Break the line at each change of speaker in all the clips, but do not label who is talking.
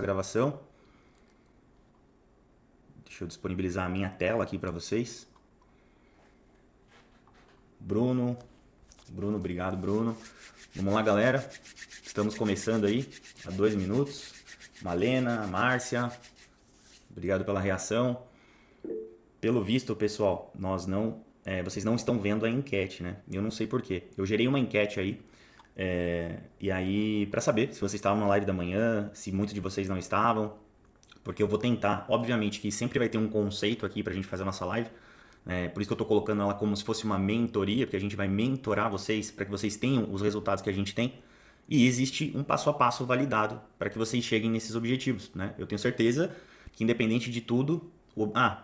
gravação. Deixa eu disponibilizar a minha tela aqui para vocês. Bruno, obrigado, Bruno. Vamos lá, galera. Estamos começando aí há 2 minutos. Malena, Márcia, obrigado pela reação. Pelo visto, pessoal, vocês não estão vendo a enquete, né? Eu não sei porquê. Eu gerei uma enquete aí. E aí, para saber se vocês estavam na live da manhã, se muitos de vocês não estavam, porque eu vou tentar, obviamente que sempre vai ter um conceito aqui pra gente fazer a nossa live, por isso que eu tô colocando ela como se fosse uma mentoria, porque a gente vai mentorar vocês para que vocês tenham os resultados que a gente tem, e existe um passo a passo validado para que vocês cheguem nesses objetivos, né? Eu tenho certeza que independente de tudo,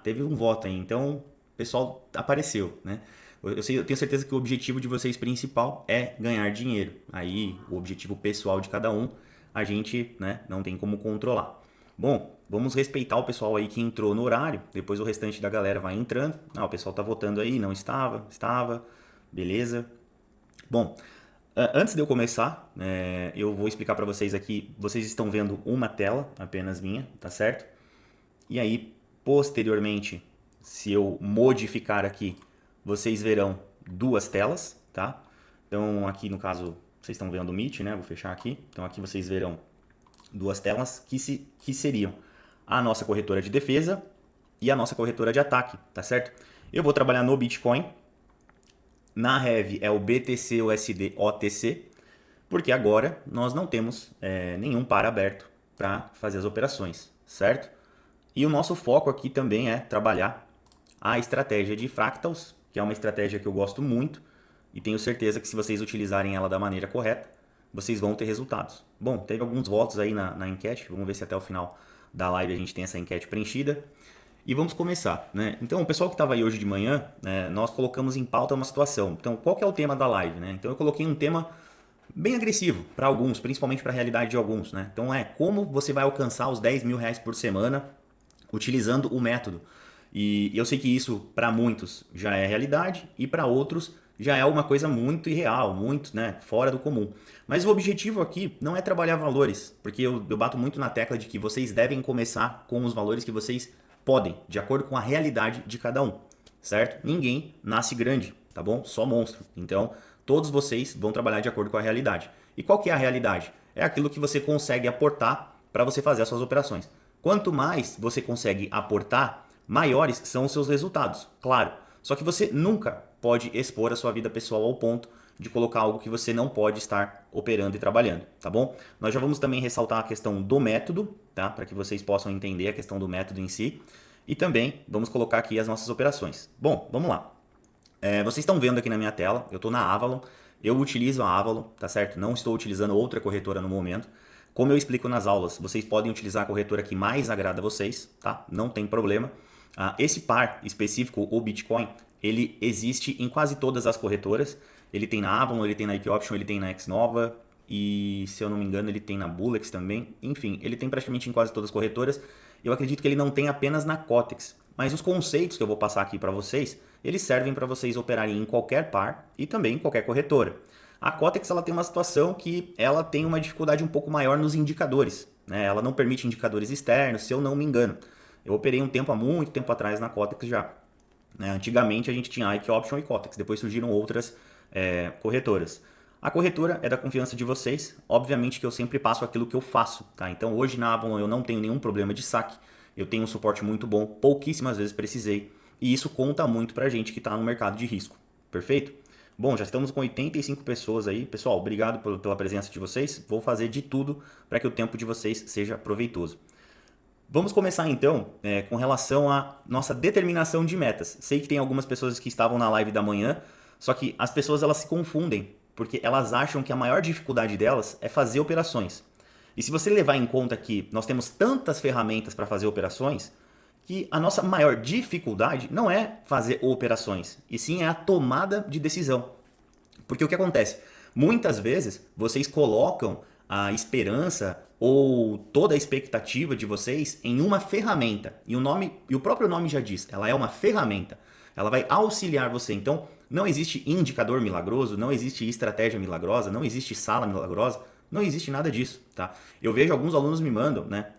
teve um voto aí, então o pessoal apareceu, né? Eu tenho certeza que o objetivo de vocês principal é ganhar dinheiro. Aí, o objetivo pessoal de cada um, a gente, né, não tem como controlar. Bom, vamos respeitar o pessoal aí que entrou no horário, depois o restante da galera vai entrando. O pessoal tá votando aí, não estava, beleza. Bom, antes de eu começar, eu vou explicar para vocês aqui, vocês estão vendo uma tela, apenas minha, tá certo? E aí, posteriormente, se eu modificar aqui, vocês verão 2 telas, tá? Então aqui no caso, vocês estão vendo o Meet, né? Vou fechar aqui. Então aqui vocês verão 2 telas que seriam a nossa corretora de defesa e a nossa corretora de ataque, tá certo? Eu vou trabalhar no Bitcoin. Na Heavy é o BTC, USD, OTC, porque agora nós não temos nenhum par aberto para fazer as operações, certo? E o nosso foco aqui também é trabalhar a estratégia de Fractals, que é uma estratégia que eu gosto muito e tenho certeza que se vocês utilizarem ela da maneira correta, vocês vão ter resultados. Bom, teve alguns votos aí na enquete, vamos ver se até o final da live a gente tem essa enquete preenchida. E vamos começar, né? Então, o pessoal que estava aí hoje de manhã, nós colocamos em pauta uma situação. Então, qual que é o tema da live, né? Então, eu coloquei um tema bem agressivo para alguns, principalmente para a realidade de alguns, né? Então, como você vai alcançar os 10 mil reais por semana utilizando o método. E eu sei que isso para muitos já é realidade e para outros já é uma coisa muito irreal, muito fora do comum. Mas o objetivo aqui não é trabalhar valores, porque eu bato muito na tecla de que vocês devem começar com os valores que vocês podem, de acordo com a realidade de cada um, certo? Ninguém nasce grande, tá bom? Só monstro. Então, todos vocês vão trabalhar de acordo com a realidade. E qual que é a realidade? É aquilo que você consegue aportar para você fazer as suas operações. Quanto mais você consegue aportar, maiores são os seus resultados, claro. Só que você nunca pode expor a sua vida pessoal ao ponto de colocar algo que você não pode estar operando e trabalhando, tá bom? Nós já vamos também ressaltar a questão do método, tá? Para que vocês possam entender a questão do método em si. E também vamos colocar aqui as nossas operações. Bom, vamos lá. Vocês estão vendo aqui na minha tela, eu estou na Avalon, eu utilizo a Avalon, tá certo? Não estou utilizando outra corretora no momento. Como eu explico nas aulas, vocês podem utilizar a corretora que mais agrada a vocês, tá? Não tem problema. Esse par específico, o Bitcoin, ele existe em quase todas as corretoras. Ele tem na Avalon, ele tem na Option, ele tem na Xnova e, se eu não me engano, ele tem na Bullex também. Enfim, ele tem praticamente em quase todas as corretoras. Eu acredito que ele não tem apenas na Cotex. Mas os conceitos que eu vou passar aqui para vocês, eles servem para vocês operarem em qualquer par e também em qualquer corretora. A Cotex ela tem uma situação que ela tem uma dificuldade um pouco maior nos indicadores, né? Ela não permite indicadores externos, se eu não me engano. Eu operei há muito tempo atrás na Cotex já. Antigamente a gente tinha Ike Option e Cotex, depois surgiram outras corretoras. A corretora é da confiança de vocês, obviamente que eu sempre passo aquilo que eu faço, tá? Então hoje na Avalon eu não tenho nenhum problema de saque, eu tenho um suporte muito bom, pouquíssimas vezes precisei, e isso conta muito pra gente que está no mercado de risco, perfeito? Bom, já estamos com 85 pessoas aí. Pessoal, obrigado pela presença de vocês. Vou fazer de tudo para que o tempo de vocês seja proveitoso. Vamos começar então com relação à nossa determinação de metas. Sei que tem algumas pessoas que estavam na live da manhã, só que as pessoas elas se confundem, porque elas acham que a maior dificuldade delas é fazer operações. E se você levar em conta que nós temos tantas ferramentas para fazer operações, que a nossa maior dificuldade não é fazer operações, e sim é a tomada de decisão. Porque o que acontece? Muitas vezes vocês colocam a esperança ou toda a expectativa de vocês em uma ferramenta. E o próprio nome já diz, ela é uma ferramenta. Ela vai auxiliar você. Então, não existe indicador milagroso, não existe estratégia milagrosa, não existe sala milagrosa. Não existe nada disso, tá? Eu vejo alguns alunos me mandam, né?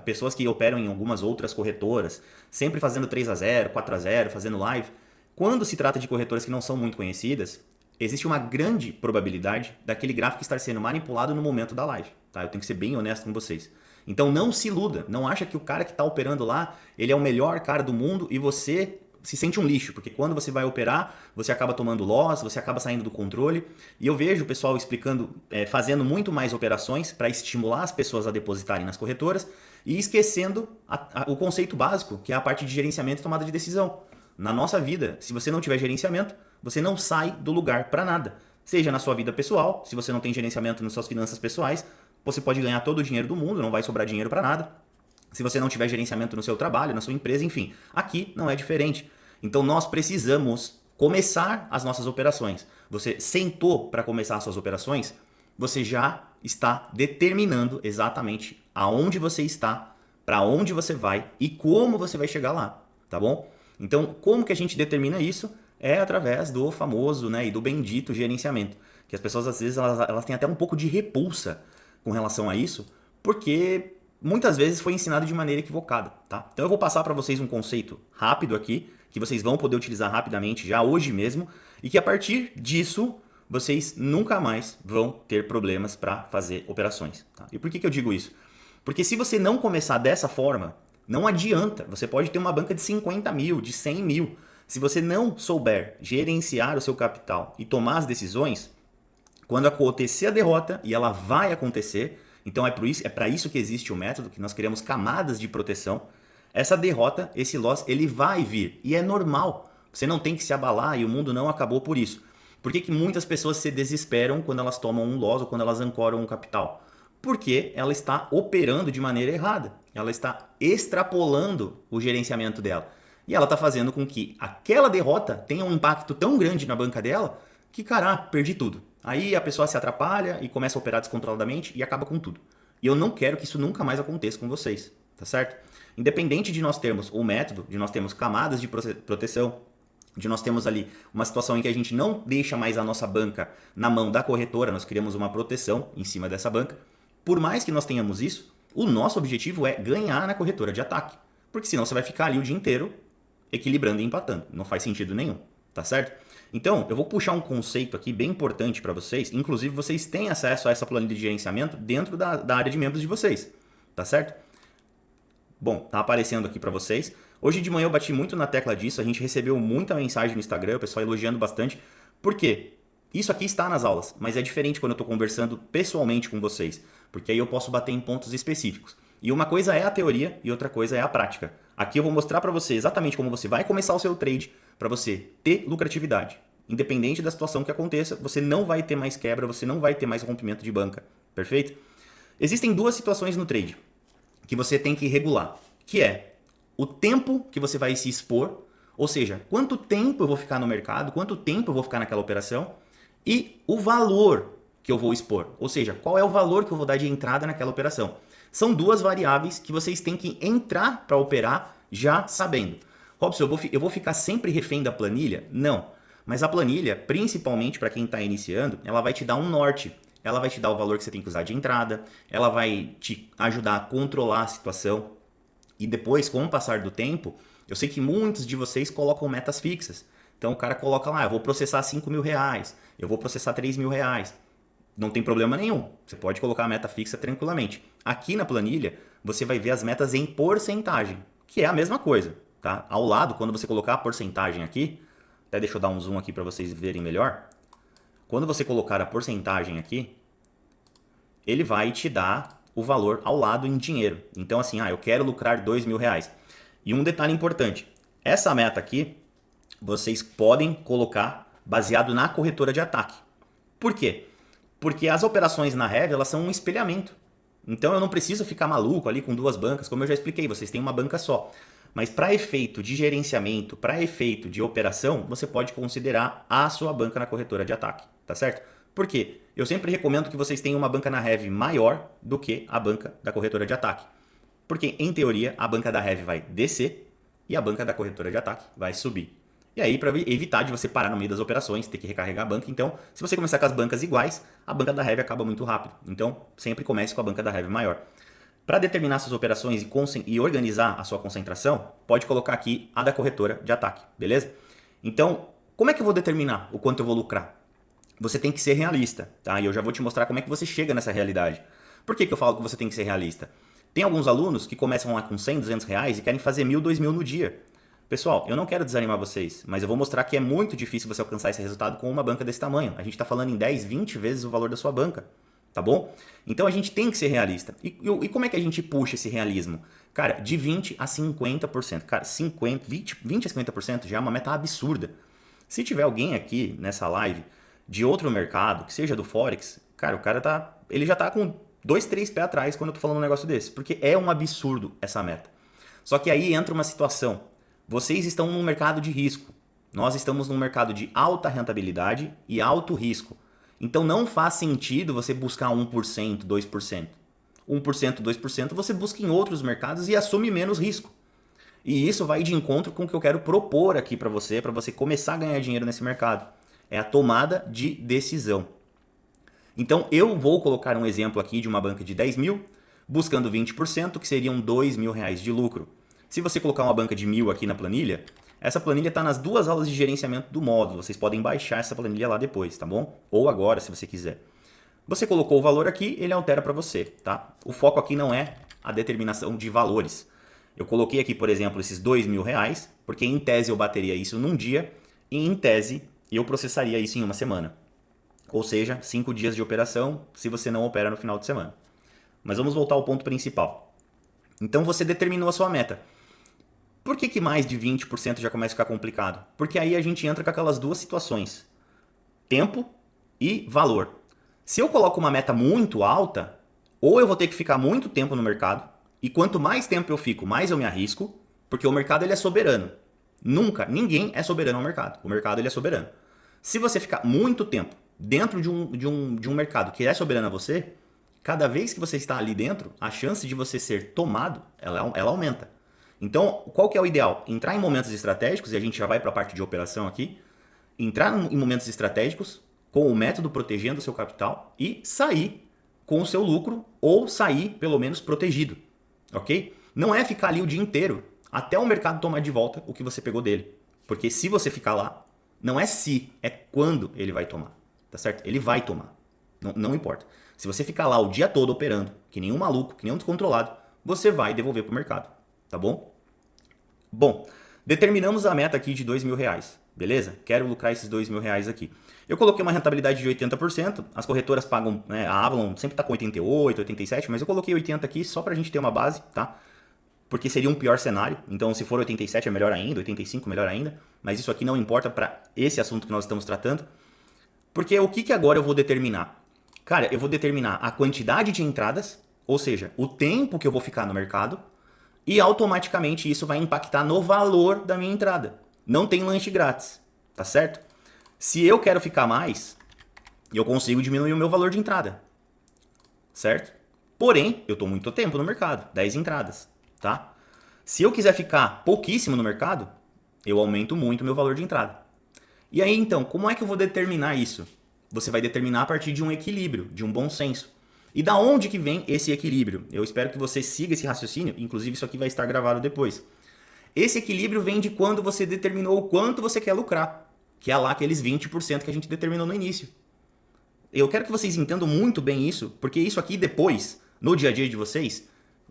Pessoas que operam em algumas outras corretoras, sempre fazendo 3-0, 4-0, fazendo live. Quando se trata de corretoras que não são muito conhecidas, existe uma grande probabilidade daquele gráfico estar sendo manipulado no momento da live, tá? Eu tenho que ser bem honesto com vocês. Então não se iluda, não acha que o cara que está operando lá, ele é o melhor cara do mundo e você se sente um lixo, porque quando você vai operar, você acaba tomando loss, você acaba saindo do controle. E eu vejo o pessoal explicando, fazendo muito mais operações para estimular as pessoas a depositarem nas corretoras e esquecendo o conceito básico, que é a parte de gerenciamento e tomada de decisão. Na nossa vida, se você não tiver gerenciamento, você não sai do lugar para nada. Seja na sua vida pessoal, se você não tem gerenciamento nas suas finanças pessoais, você pode ganhar todo o dinheiro do mundo, não vai sobrar dinheiro para nada. Se você não tiver gerenciamento no seu trabalho, na sua empresa, enfim, aqui não é diferente. Então nós precisamos começar as nossas operações. Você sentou para começar as suas operações, você já está determinando exatamente aonde você está, para onde você vai e como você vai chegar lá, tá bom? Então, como que a gente determina isso? É através do famoso, né, e do bendito gerenciamento, que as pessoas às vezes elas têm até um pouco de repulsa com relação a isso, porque muitas vezes foi ensinado de maneira equivocada, tá? Então eu vou passar para vocês um conceito rápido aqui, que vocês vão poder utilizar rapidamente já hoje mesmo, e que a partir disso vocês nunca mais vão ter problemas para fazer operações, tá? E por que eu digo isso? Porque se você não começar dessa forma, não adianta. Você pode ter uma banca de 50 mil, de 100 mil. Se você não souber gerenciar o seu capital e tomar as decisões, quando acontecer a derrota, e ela vai acontecer, então é para isso que existe o método, que nós criamos camadas de proteção. Essa derrota, esse loss, ele vai vir. E é normal. Você não tem que se abalar e o mundo não acabou por isso. Por que muitas pessoas se desesperam quando elas tomam um loss ou quando elas ancoram um capital? Porque ela está operando de maneira errada. Ela está extrapolando o gerenciamento dela. E ela está fazendo com que aquela derrota tenha um impacto tão grande na banca dela que, caraca, perdi tudo. Aí a pessoa se atrapalha e começa a operar descontroladamente e acaba com tudo. E eu não quero que isso nunca mais aconteça com vocês, tá certo? Independente de nós termos o método, de nós termos camadas de proteção, de nós termos ali uma situação em que a gente não deixa mais a nossa banca na mão da corretora, nós criamos uma proteção em cima dessa banca. Por mais que nós tenhamos isso, o nosso objetivo é ganhar na corretora de ataque. Porque senão você vai ficar ali o dia inteiro equilibrando e empatando. Não faz sentido nenhum, tá certo? Então, eu vou puxar um conceito aqui bem importante para vocês. Inclusive, vocês têm acesso a essa planilha de gerenciamento dentro da área de membros de vocês, tá certo? Bom, tá aparecendo aqui para vocês. Hoje de manhã eu bati muito na tecla disso. A gente recebeu muita mensagem no Instagram, o pessoal elogiando bastante. Por quê? Isso aqui está nas aulas, mas é diferente quando eu estou conversando pessoalmente com vocês, porque aí eu posso bater em pontos específicos. E uma coisa é a teoria e outra coisa é a prática. Aqui eu vou mostrar para você exatamente como você vai começar o seu trade para você ter lucratividade. Independente da situação que aconteça, você não vai ter mais quebra, você não vai ter mais rompimento de banca. Perfeito? Existem duas situações no trade que você tem que regular, que é o tempo que você vai se expor, ou seja, quanto tempo eu vou ficar no mercado, quanto tempo eu vou ficar naquela operação, e o valor que eu vou expor, ou seja, qual é o valor que eu vou dar de entrada naquela operação. São duas variáveis que vocês têm que entrar para operar já sabendo. Robson, eu vou ficar sempre refém da planilha? Não. Mas a planilha, principalmente para quem está iniciando, ela vai te dar um norte. Ela vai te dar o valor que você tem que usar de entrada, ela vai te ajudar a controlar a situação. E depois, com o passar do tempo, eu sei que muitos de vocês colocam metas fixas. Então o cara coloca lá, eu vou processar 5 mil reais, eu vou processar 3 mil reais. Não tem problema nenhum, você pode colocar a meta fixa tranquilamente. Aqui na planilha, você vai ver as metas em porcentagem, que é a mesma coisa. Tá? Ao lado, quando você colocar a porcentagem aqui, até deixa eu dar um zoom aqui para vocês verem melhor. Quando você colocar a porcentagem aqui, ele vai te dar o valor ao lado em dinheiro. Então assim, eu quero lucrar 2 mil reais. E um detalhe importante, essa meta aqui, vocês podem colocar baseado na corretora de ataque. Por quê? Porque as operações na Heavy, elas são um espelhamento. Então eu não preciso ficar maluco ali com duas bancas, como eu já expliquei, vocês têm uma banca só. Mas para efeito de gerenciamento, para efeito de operação, você pode considerar a sua banca na corretora de ataque, tá certo? Por quê? Eu sempre recomendo que vocês tenham uma banca na Heavy maior do que a banca da corretora de ataque. Porque, em teoria, a banca da Heavy vai descer e a banca da corretora de ataque vai subir. E aí, para evitar de você parar no meio das operações, ter que recarregar a banca. Então, se você começar com as bancas iguais, a banca da Heavy acaba muito rápido. Então, sempre comece com a banca da Heavy maior. Para determinar suas operações e organizar a sua concentração, pode colocar aqui a da corretora de ataque, beleza? Então, como é que eu vou determinar o quanto eu vou lucrar? Você tem que ser realista, tá? E eu já vou te mostrar como é que você chega nessa realidade. Por que eu falo que você tem que ser realista? Tem alguns alunos que começam lá com 100, 200 reais e querem fazer 1.000, 2.000 no dia. Pessoal, eu não quero desanimar vocês, mas eu vou mostrar que é muito difícil você alcançar esse resultado com uma banca desse tamanho. A gente está falando em 10, 20 vezes o valor da sua banca, tá bom? Então a gente tem que ser realista. E como é que a gente puxa esse realismo? Cara, de 20 a 50%. Cara, 20 a 50% já é uma meta absurda. Se tiver alguém aqui nessa live de outro mercado, que seja do Forex, cara, o cara ele já tá com 2, 3 pés atrás quando eu tô falando um negócio desse, porque é um absurdo essa meta. Só que aí entra uma situação. Vocês estão num mercado de risco. Nós estamos num mercado de alta rentabilidade e alto risco. Então não faz sentido você buscar 1%, 2%. 1%, 2% você busca em outros mercados e assume menos risco. E isso vai de encontro com o que eu quero propor aqui para você começar a ganhar dinheiro nesse mercado. É a tomada de decisão. Então eu vou colocar um exemplo aqui de uma banca de 10 mil, buscando 20%, que seriam 2 mil reais de lucro. Se você colocar uma banca de 1.000 aqui na planilha, essa planilha está nas 2 aulas de gerenciamento do módulo. Vocês podem baixar essa planilha lá depois, tá bom? Ou agora, se você quiser. Você colocou o valor aqui, ele altera para você, tá? O foco aqui não é a determinação de valores. Eu coloquei aqui, por exemplo, esses 2 mil reais, porque em tese eu bateria isso num dia e em tese eu processaria isso em uma semana. Ou seja, 5 dias de operação se você não opera no final de semana. Mas vamos voltar ao ponto principal. Então você determinou a sua meta. Por que mais de 20% já começa a ficar complicado? Porque aí a gente entra com aquelas duas situações. Tempo e valor. Se eu coloco uma meta muito alta, ou eu vou ter que ficar muito tempo no mercado, e quanto mais tempo eu fico, mais eu me arrisco, porque o mercado ele é soberano. Ninguém é soberano ao mercado. O mercado ele é soberano. Se você ficar muito tempo dentro de um mercado que é soberano a você, cada vez que você está ali dentro, a chance de você ser tomado, ela aumenta. Então, qual que é o ideal? Entrar em momentos estratégicos, e a gente já vai para a parte de operação aqui, entrar em momentos estratégicos, com o método protegendo o seu capital e sair com o seu lucro ou sair, pelo menos, protegido, ok? Não é ficar ali o dia inteiro, até o mercado tomar de volta o que você pegou dele. Porque se você ficar lá, não é se, é quando ele vai tomar, tá certo? Ele vai tomar, não importa. Se você ficar lá o dia todo operando, que nem um maluco, que nem um descontrolado, você vai devolver para o mercado, tá bom? Bom, determinamos a meta aqui de 2 mil reais, beleza? Quero lucrar esses 2 mil reais aqui. Eu coloquei uma rentabilidade de 80%, as corretoras pagam, né, a Avalon sempre está com 88, 87, mas eu coloquei 80 aqui só para a gente ter uma base, tá? Porque seria um pior cenário, então se for 87 é melhor ainda, 85 melhor ainda, mas isso aqui não importa para esse assunto que nós estamos tratando, porque o que agora eu vou determinar? Cara, eu vou determinar a quantidade de entradas, ou seja, o tempo que eu vou ficar no mercado, e automaticamente isso vai impactar no valor da minha entrada. Não tem lanche grátis, tá certo? Se eu quero ficar mais, eu consigo diminuir o meu valor de entrada, certo? Porém, eu estou muito tempo no mercado, 10 entradas, tá? Se eu quiser ficar pouquíssimo no mercado, eu aumento muito o meu valor de entrada. E aí então, como é que eu vou determinar isso? Você vai determinar a partir de um equilíbrio, de um bom senso. E da onde que vem esse equilíbrio? Eu espero que você siga esse raciocínio, inclusive isso aqui vai estar gravado depois. Esse equilíbrio vem de quando você determinou o quanto você quer lucrar, que é lá aqueles 20% que a gente determinou no início. Eu quero que vocês entendam muito bem isso, porque isso aqui depois, no dia a dia de vocês,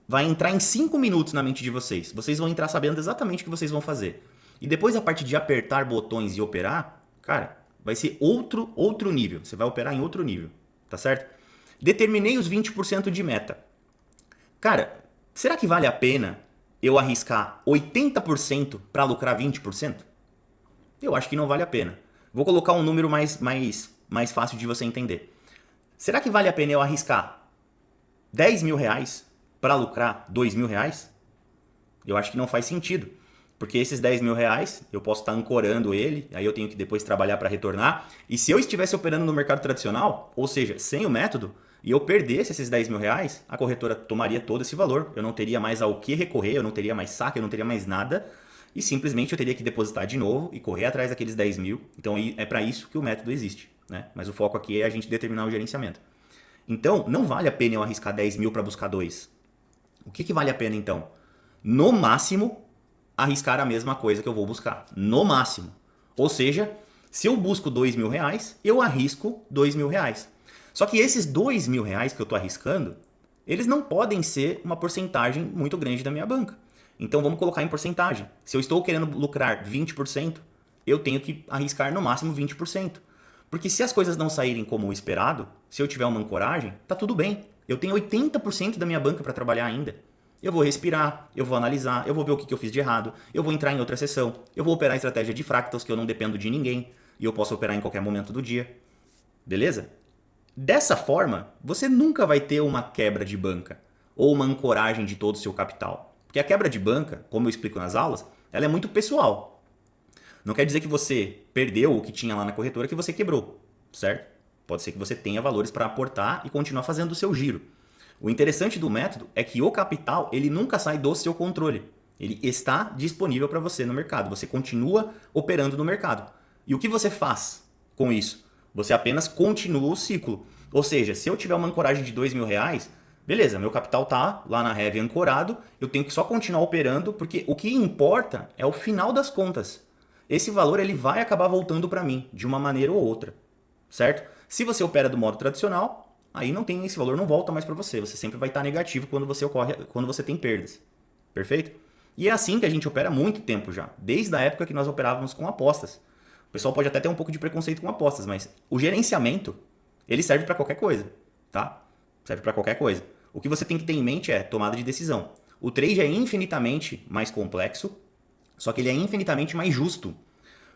vai entrar em 5 minutos na mente de vocês. Vocês vão entrar sabendo exatamente o que vocês vão fazer. E depois a parte de apertar botões e operar, cara, vai ser outro nível. Você vai operar em outro nível, tá certo? Determinei os 20% de meta. Cara, será que vale a pena eu arriscar 80% para lucrar 20%? Eu acho que não vale a pena. Vou colocar um número mais fácil de você entender. Será que vale a pena eu arriscar 10 mil reais para lucrar 2 mil reais? Eu acho que não faz sentido. Porque esses 10 mil reais, eu posso estar ancorando ele, aí eu tenho que depois trabalhar para retornar. E se eu estivesse operando no mercado tradicional, ou seja, sem o método, e eu perdesse esses 10 mil reais, a corretora tomaria todo esse valor. Eu não teria mais ao que recorrer, eu não teria mais saque, eu não teria mais nada. e simplesmente eu teria que depositar de novo e correr atrás daqueles 10 mil. Então é para isso que o método existe, né? Mas o foco aqui é a gente determinar o gerenciamento. Então, não vale a pena eu arriscar 10 mil para buscar 2. O que vale a pena então? No máximo, arriscar a mesma coisa que eu vou buscar. No máximo. Ou seja, se eu busco 2 mil reais, eu arrisco 2 mil reais. Só que esses 2 mil reais que eu estou arriscando, eles não podem ser uma porcentagem muito grande da minha banca. Então vamos colocar em porcentagem. Se eu estou querendo lucrar 20%, eu tenho que arriscar no máximo 20%. Porque se as coisas não saírem como o esperado, se eu tiver uma ancoragem, tá tudo bem. Eu tenho 80% da minha banca para trabalhar ainda. Eu vou respirar, eu vou analisar, eu vou ver o que eu fiz de errado, eu vou entrar em outra sessão, eu vou operar a estratégia de fractals, que eu não dependo de ninguém, e eu posso operar em qualquer momento do dia. Beleza? Dessa forma, você nunca vai ter uma quebra de banca ou uma ancoragem de todo o seu capital. Porque a quebra de banca, como eu explico nas aulas, ela é muito pessoal. Não quer dizer que você perdeu o que tinha lá na corretora que você quebrou, certo? Pode ser que você tenha valores para aportar e continuar fazendo o seu giro. O interessante do método é que o capital ele nunca sai do seu controle. Ele está disponível para você no mercado. Você continua operando no mercado. E o que você faz com isso? Você apenas continua o ciclo. Ou seja, se eu tiver uma ancoragem de 2 mil reais, beleza, meu capital está lá na Heavy ancorado, eu tenho que só continuar operando, porque o que importa é o final das contas. Esse valor ele vai acabar voltando para mim, de uma maneira ou outra, certo? Se você opera do modo tradicional, aí não tem esse valor, não volta mais para você. Você sempre vai estar negativo quando você tem perdas. Perfeito? E é assim que a gente opera há muito tempo já, desde a época que nós operávamos com apostas. O pessoal pode até ter um pouco de preconceito com apostas, mas o gerenciamento, ele serve para qualquer coisa, tá? Serve para qualquer coisa. O que você tem que ter em mente é tomada de decisão. O trade é infinitamente mais complexo, só que ele é infinitamente mais justo,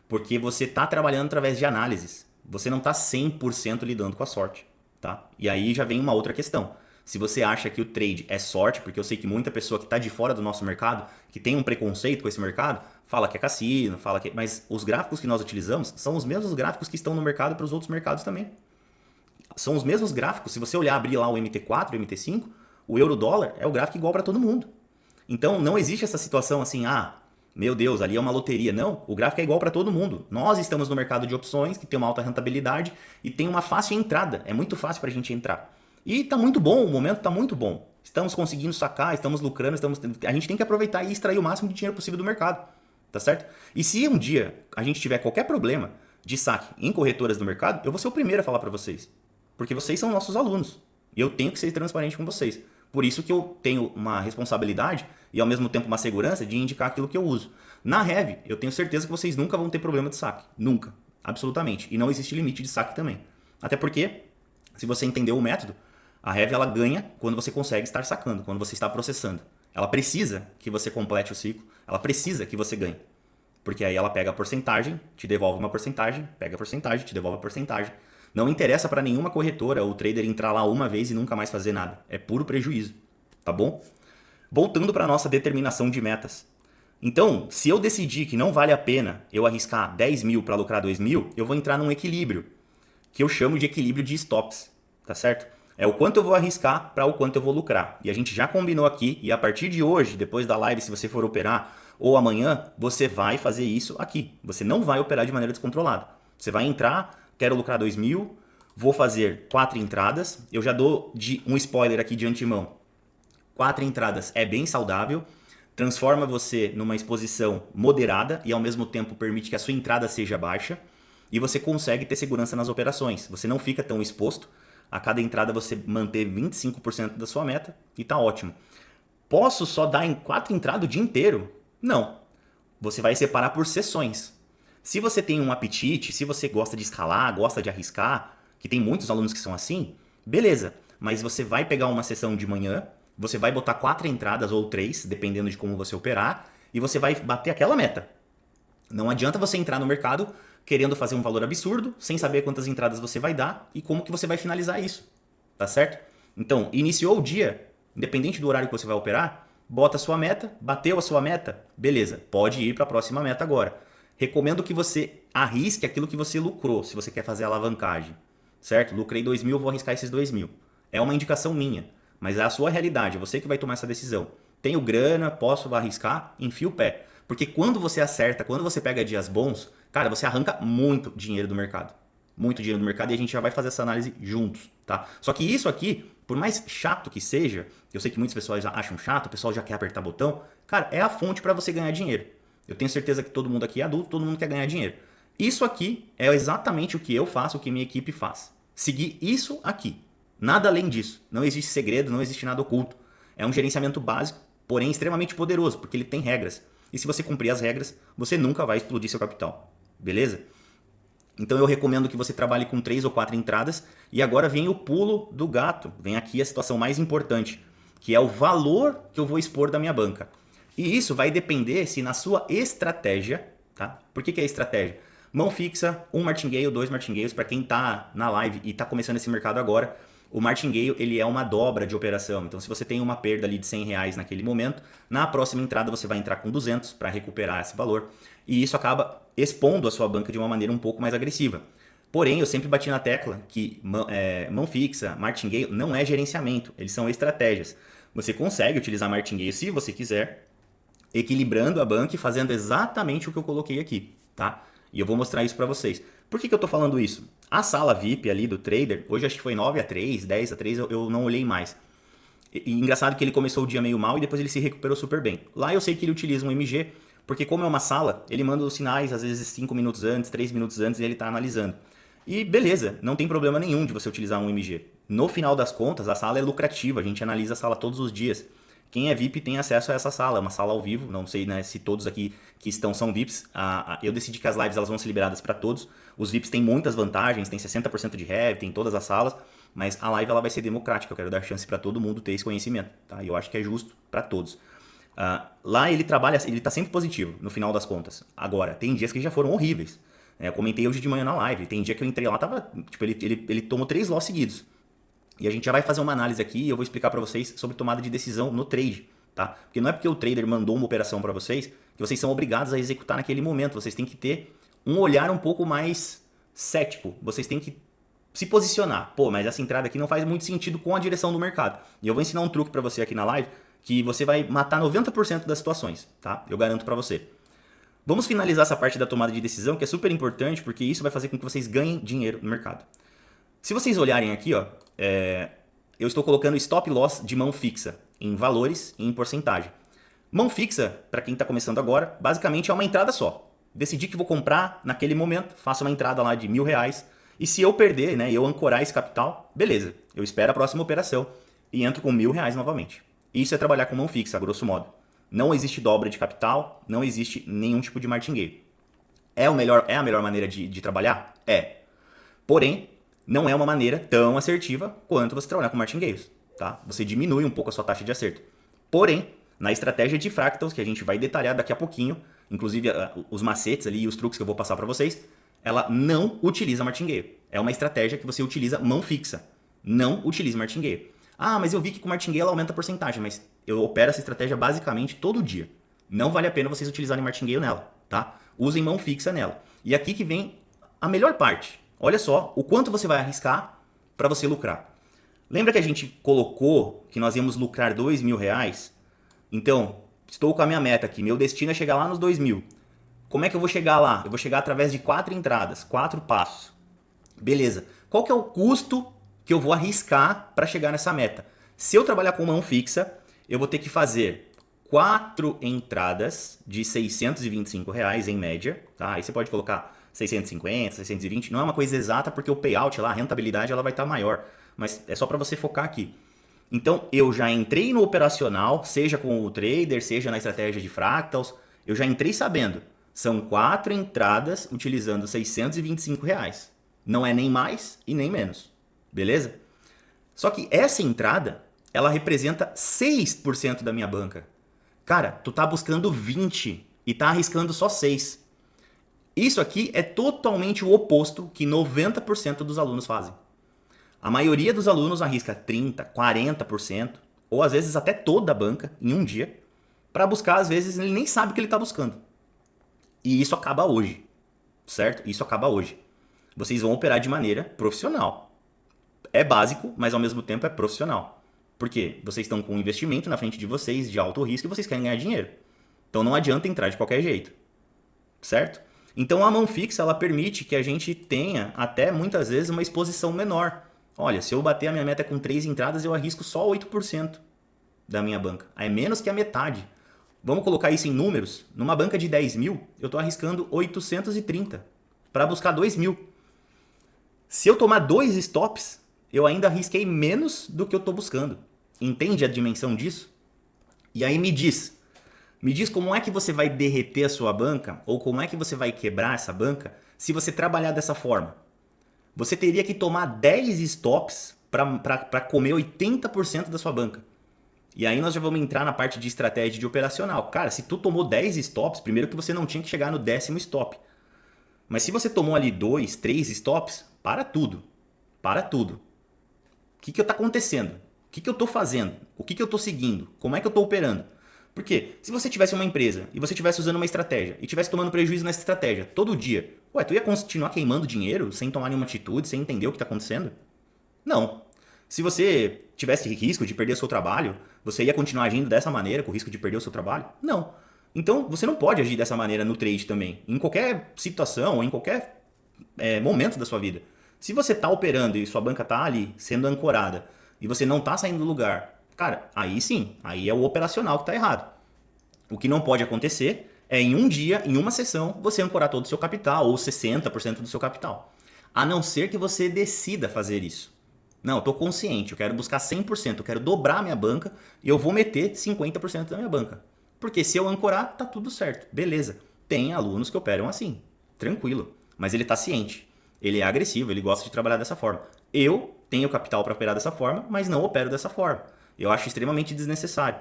porque você está trabalhando através de análises. Você não está 100% lidando com a sorte, tá? E aí já vem uma outra questão. Se você acha que o trade é sorte, porque eu sei que muita pessoa que está de fora do nosso mercado, que tem um preconceito com esse mercado, fala que é cassino, fala que... Mas os gráficos que nós utilizamos são os mesmos gráficos que estão no mercado para os outros mercados também. São os mesmos gráficos. Se você olhar, abrir lá o MT4, o MT5, o euro-dólar é o gráfico igual para todo mundo. Então não existe essa situação assim, meu Deus, ali é uma loteria. Não, o gráfico é igual para todo mundo. Nós estamos no mercado de opções, que tem uma alta rentabilidade e tem uma fácil entrada. É muito fácil para a gente entrar. E está muito bom, o momento está muito bom. Estamos conseguindo sacar, estamos lucrando, a gente tem que aproveitar e extrair o máximo de dinheiro possível do mercado. Tá certo? E se um dia a gente tiver qualquer problema de saque em corretoras do mercado, eu vou ser o primeiro a falar para vocês. Porque vocês são nossos alunos. E eu tenho que ser transparente com vocês. Por isso que eu tenho uma responsabilidade e ao mesmo tempo uma segurança de indicar aquilo que eu uso. Na Heavy, eu tenho certeza que vocês nunca vão ter problema de saque. Nunca. Absolutamente. E não existe limite de saque também. Até porque, se você entendeu o método, a Heavy ela ganha quando você consegue estar sacando, quando você está processando. Ela precisa que você complete o ciclo, ela precisa que você ganhe. Porque aí ela pega a porcentagem, te devolve uma porcentagem, pega a porcentagem, te devolve a porcentagem. Não interessa para nenhuma corretora o trader entrar lá uma vez e nunca mais fazer nada. É puro prejuízo, tá bom? Voltando para a nossa determinação de metas. Então, se eu decidir que não vale a pena eu arriscar 10 mil para lucrar 2 mil, eu vou entrar num equilíbrio, que eu chamo de equilíbrio de stops, tá certo? É o quanto eu vou arriscar para o quanto eu vou lucrar. E a gente já combinou aqui, e a partir de hoje, depois da live, se você for operar, ou amanhã, você vai fazer isso aqui. Você não vai operar de maneira descontrolada. Você vai entrar, quero lucrar 2 mil, vou fazer 4 entradas. Eu já dou um spoiler aqui de antemão. 4 entradas é bem saudável, transforma você numa exposição moderada e ao mesmo tempo permite que a sua entrada seja baixa e você consegue ter segurança nas operações. Você não fica tão exposto. A cada entrada você manter 25% da sua meta e tá ótimo. Posso só dar em 4 entradas o dia inteiro? Não. Você vai separar por sessões. Se você tem um apetite, se você gosta de escalar, gosta de arriscar, que tem muitos alunos que são assim, beleza. Mas você vai pegar uma sessão de manhã, você vai botar 4 entradas ou 3, dependendo de como você operar, e você vai bater aquela meta. Não adianta você entrar no mercado querendo fazer um valor absurdo, sem saber quantas entradas você vai dar e como que você vai finalizar isso, tá certo? Então, iniciou o dia, independente do horário que você vai operar, bota a sua meta, bateu a sua meta, beleza, pode ir para a próxima meta agora. Recomendo que você arrisque aquilo que você lucrou, se você quer fazer alavancagem, certo? Lucrei 2 mil, vou arriscar esses 2 mil. É uma indicação minha, mas é a sua realidade, é você que vai tomar essa decisão. Tenho grana, posso arriscar, enfia o pé. Porque quando você acerta, quando você pega dias bons, cara, você arranca muito dinheiro do mercado. Muito dinheiro do mercado e a gente já vai fazer essa análise juntos, tá? Só que isso aqui, por mais chato que seja, eu sei que muitas pessoas já acham chato, o pessoal já quer apertar botão, cara, é a fonte para você ganhar dinheiro. Eu tenho certeza que todo mundo aqui é adulto, todo mundo quer ganhar dinheiro. Isso aqui é exatamente o que eu faço, o que minha equipe faz. Seguir isso aqui. Nada além disso. Não existe segredo, não existe nada oculto. É um gerenciamento básico, porém extremamente poderoso, porque ele tem regras. E se você cumprir as regras, você nunca vai explodir seu capital. Beleza? Então eu recomendo que você trabalhe com 3 ou 4 entradas. E agora vem o pulo do gato. Vem aqui a situação mais importante, que é o valor que eu vou expor da minha banca. E isso vai depender se na sua estratégia, tá? Por que é estratégia? Mão fixa, 1 martingale, 2 martingales, para quem está na live e está começando esse mercado agora, o martingale ele é uma dobra de operação. Então se você tem uma perda ali de R$ 100 naquele momento, na próxima entrada você vai entrar com 200 para recuperar esse valor. E isso acaba expondo a sua banca de uma maneira um pouco mais agressiva. Porém, eu sempre bati na tecla que mão fixa, martingale não é gerenciamento, eles são estratégias. Você consegue utilizar martingale se você quiser, equilibrando a banca e fazendo exatamente o que eu coloquei aqui, tá? E eu vou mostrar isso para vocês. Por que eu tô falando isso? A sala VIP ali do trader, hoje acho que foi 9-3, 10-3, eu não olhei mais. E engraçado que ele começou o dia meio mal e depois ele se recuperou super bem. Lá eu sei que ele utiliza um MG, porque como é uma sala, ele manda os sinais às vezes 5 minutos antes, 3 minutos antes e ele tá analisando. E beleza, não tem problema nenhum de você utilizar um MG. No final das contas, a sala é lucrativa, a gente analisa a sala todos os dias. Quem é VIP tem acesso a essa sala, é uma sala ao vivo, não sei, né, se todos aqui que estão são VIPs. Eu decidi que as lives elas vão ser liberadas para todos. Os VIPs têm muitas vantagens, tem 60% de heavy, tem todas as salas, mas a live ela vai ser democrática, eu quero dar chance para todo mundo ter esse conhecimento, tá? E eu acho que é justo para todos. Lá ele trabalha, ele tá sempre positivo, no final das contas. Agora, tem dias que já foram horríveis. Eu comentei hoje de manhã na live, tem dia que eu entrei lá, tava, tipo, ele tomou 3 loss seguidos. E a gente já vai fazer uma análise aqui e eu vou explicar para vocês sobre tomada de decisão no trade, tá? Porque não é porque o trader mandou uma operação para vocês que vocês são obrigados a executar naquele momento. Vocês têm que ter um olhar um pouco mais cético. Vocês têm que se posicionar. Pô, mas essa entrada aqui não faz muito sentido com a direção do mercado. E eu vou ensinar um truque para você aqui na live que você vai matar 90% das situações, tá? Eu garanto para você. Vamos finalizar essa parte da tomada de decisão, que é super importante, porque isso vai fazer com que vocês ganhem dinheiro no mercado. Se vocês olharem aqui, ó, eu estou colocando stop loss de mão fixa em valores e em porcentagem. Mão fixa, para quem está começando agora, basicamente é uma entrada só. Decidi que vou comprar naquele momento, faço uma entrada lá de R$ 1.000 e se eu perder, né, eu ancorar esse capital, beleza, eu espero a próxima operação e entro com R$ 1.000 novamente. Isso é trabalhar com mão fixa, a grosso modo. Não existe dobra de capital, não existe nenhum tipo de martingale. É a melhor maneira de trabalhar? É. Porém, não é uma maneira tão assertiva quanto você trabalhar com martingales, tá? Você diminui um pouco a sua taxa de acerto. Porém, na estratégia de fractals, que a gente vai detalhar daqui a pouquinho, inclusive os macetes ali e os truques que eu vou passar para vocês, ela não utiliza martingale. É uma estratégia que você utiliza mão fixa. Não utilize martingale. Ah, mas eu vi que com martingale ela aumenta a porcentagem, mas eu opero essa estratégia basicamente todo dia. Não vale a pena vocês utilizarem martingale nela, tá? Usem mão fixa nela. E aqui que vem a melhor parte. Olha só o quanto você vai arriscar para você lucrar. Lembra que a gente colocou que nós íamos lucrar R$ 2.000? Então, estou com a minha meta aqui. Meu destino é chegar lá nos 2.000. Como é que eu vou chegar lá? Eu vou chegar através de 4 entradas, 4 passos. Beleza. Qual que é o custo que eu vou arriscar para chegar nessa meta? Se eu trabalhar com mão fixa, eu vou ter que fazer 4 entradas de R$ 625 em média. Tá? Aí você pode colocar 650, 620, não é uma coisa exata porque o payout lá, a rentabilidade ela vai estar maior, mas é só para você focar aqui. Então eu já entrei no operacional, seja com o trader, seja na estratégia de fractals, eu já entrei sabendo, são 4 entradas utilizando R$ 625, não é nem mais e nem menos, beleza? Só que essa entrada, ela representa 6% da minha banca. Cara, tu tá buscando 20 e tá arriscando só 6. Isso aqui é totalmente o oposto que 90% dos alunos fazem. A maioria dos alunos arrisca 30%, 40%, ou às vezes até toda a banca em um dia, para buscar, às vezes, ele nem sabe o que ele está buscando. E isso acaba hoje, certo? Isso acaba hoje. Vocês vão operar de maneira profissional. É básico, mas ao mesmo tempo é profissional. Por quê? Vocês estão com um investimento na frente de vocês, de alto risco, e vocês querem ganhar dinheiro. Então não adianta entrar de qualquer jeito, certo? Então a mão fixa ela permite que a gente tenha até muitas vezes uma exposição menor. Olha, se eu bater a minha meta com 3 entradas, eu arrisco só 8% da minha banca. Aí é menos que a metade. Vamos colocar isso em números? Numa banca de 10 mil, eu estou arriscando 830 para buscar 2 mil. Se eu tomar 2 stops, eu ainda arrisquei menos do que eu estou buscando. Entende a dimensão disso? E aí me diz como é que você vai derreter a sua banca ou como é que você vai quebrar essa banca se você trabalhar dessa forma. Você teria que tomar 10 stops para comer 80% da sua banca. E aí nós já vamos entrar na parte de estratégia de operacional. Cara, se tu tomou 10 stops, primeiro que você não tinha que chegar no 10º stop. Mas se você tomou ali 2, 3 stops, para tudo. Para tudo. O que está acontecendo? O que eu estou fazendo? O que eu estou seguindo? Como é que eu estou operando? Porque se você tivesse uma empresa e você estivesse usando uma estratégia e estivesse tomando prejuízo nessa estratégia todo dia, tu ia continuar queimando dinheiro sem tomar nenhuma atitude, sem entender o que está acontecendo? Não. Se você tivesse risco de perder o seu trabalho, você ia continuar agindo dessa maneira, com o risco de perder o seu trabalho? Não. Então você não pode agir dessa maneira no trade também, em qualquer situação, em qualquer momento da sua vida. Se você está operando e sua banca está ali sendo ancorada e você não está saindo do lugar, cara, aí sim, aí é o operacional que está errado. O que não pode acontecer é em um dia, em uma sessão, você ancorar todo o seu capital ou 60% do seu capital. A não ser que você decida fazer isso. Não, eu estou consciente, eu quero buscar 100%, eu quero dobrar a minha banca e eu vou meter 50% da minha banca. Porque se eu ancorar, tá tudo certo, beleza. Tem alunos que operam assim, tranquilo, mas ele está ciente, ele é agressivo, ele gosta de trabalhar dessa forma. Eu tenho capital para operar dessa forma, mas não opero dessa forma. Eu acho extremamente desnecessário.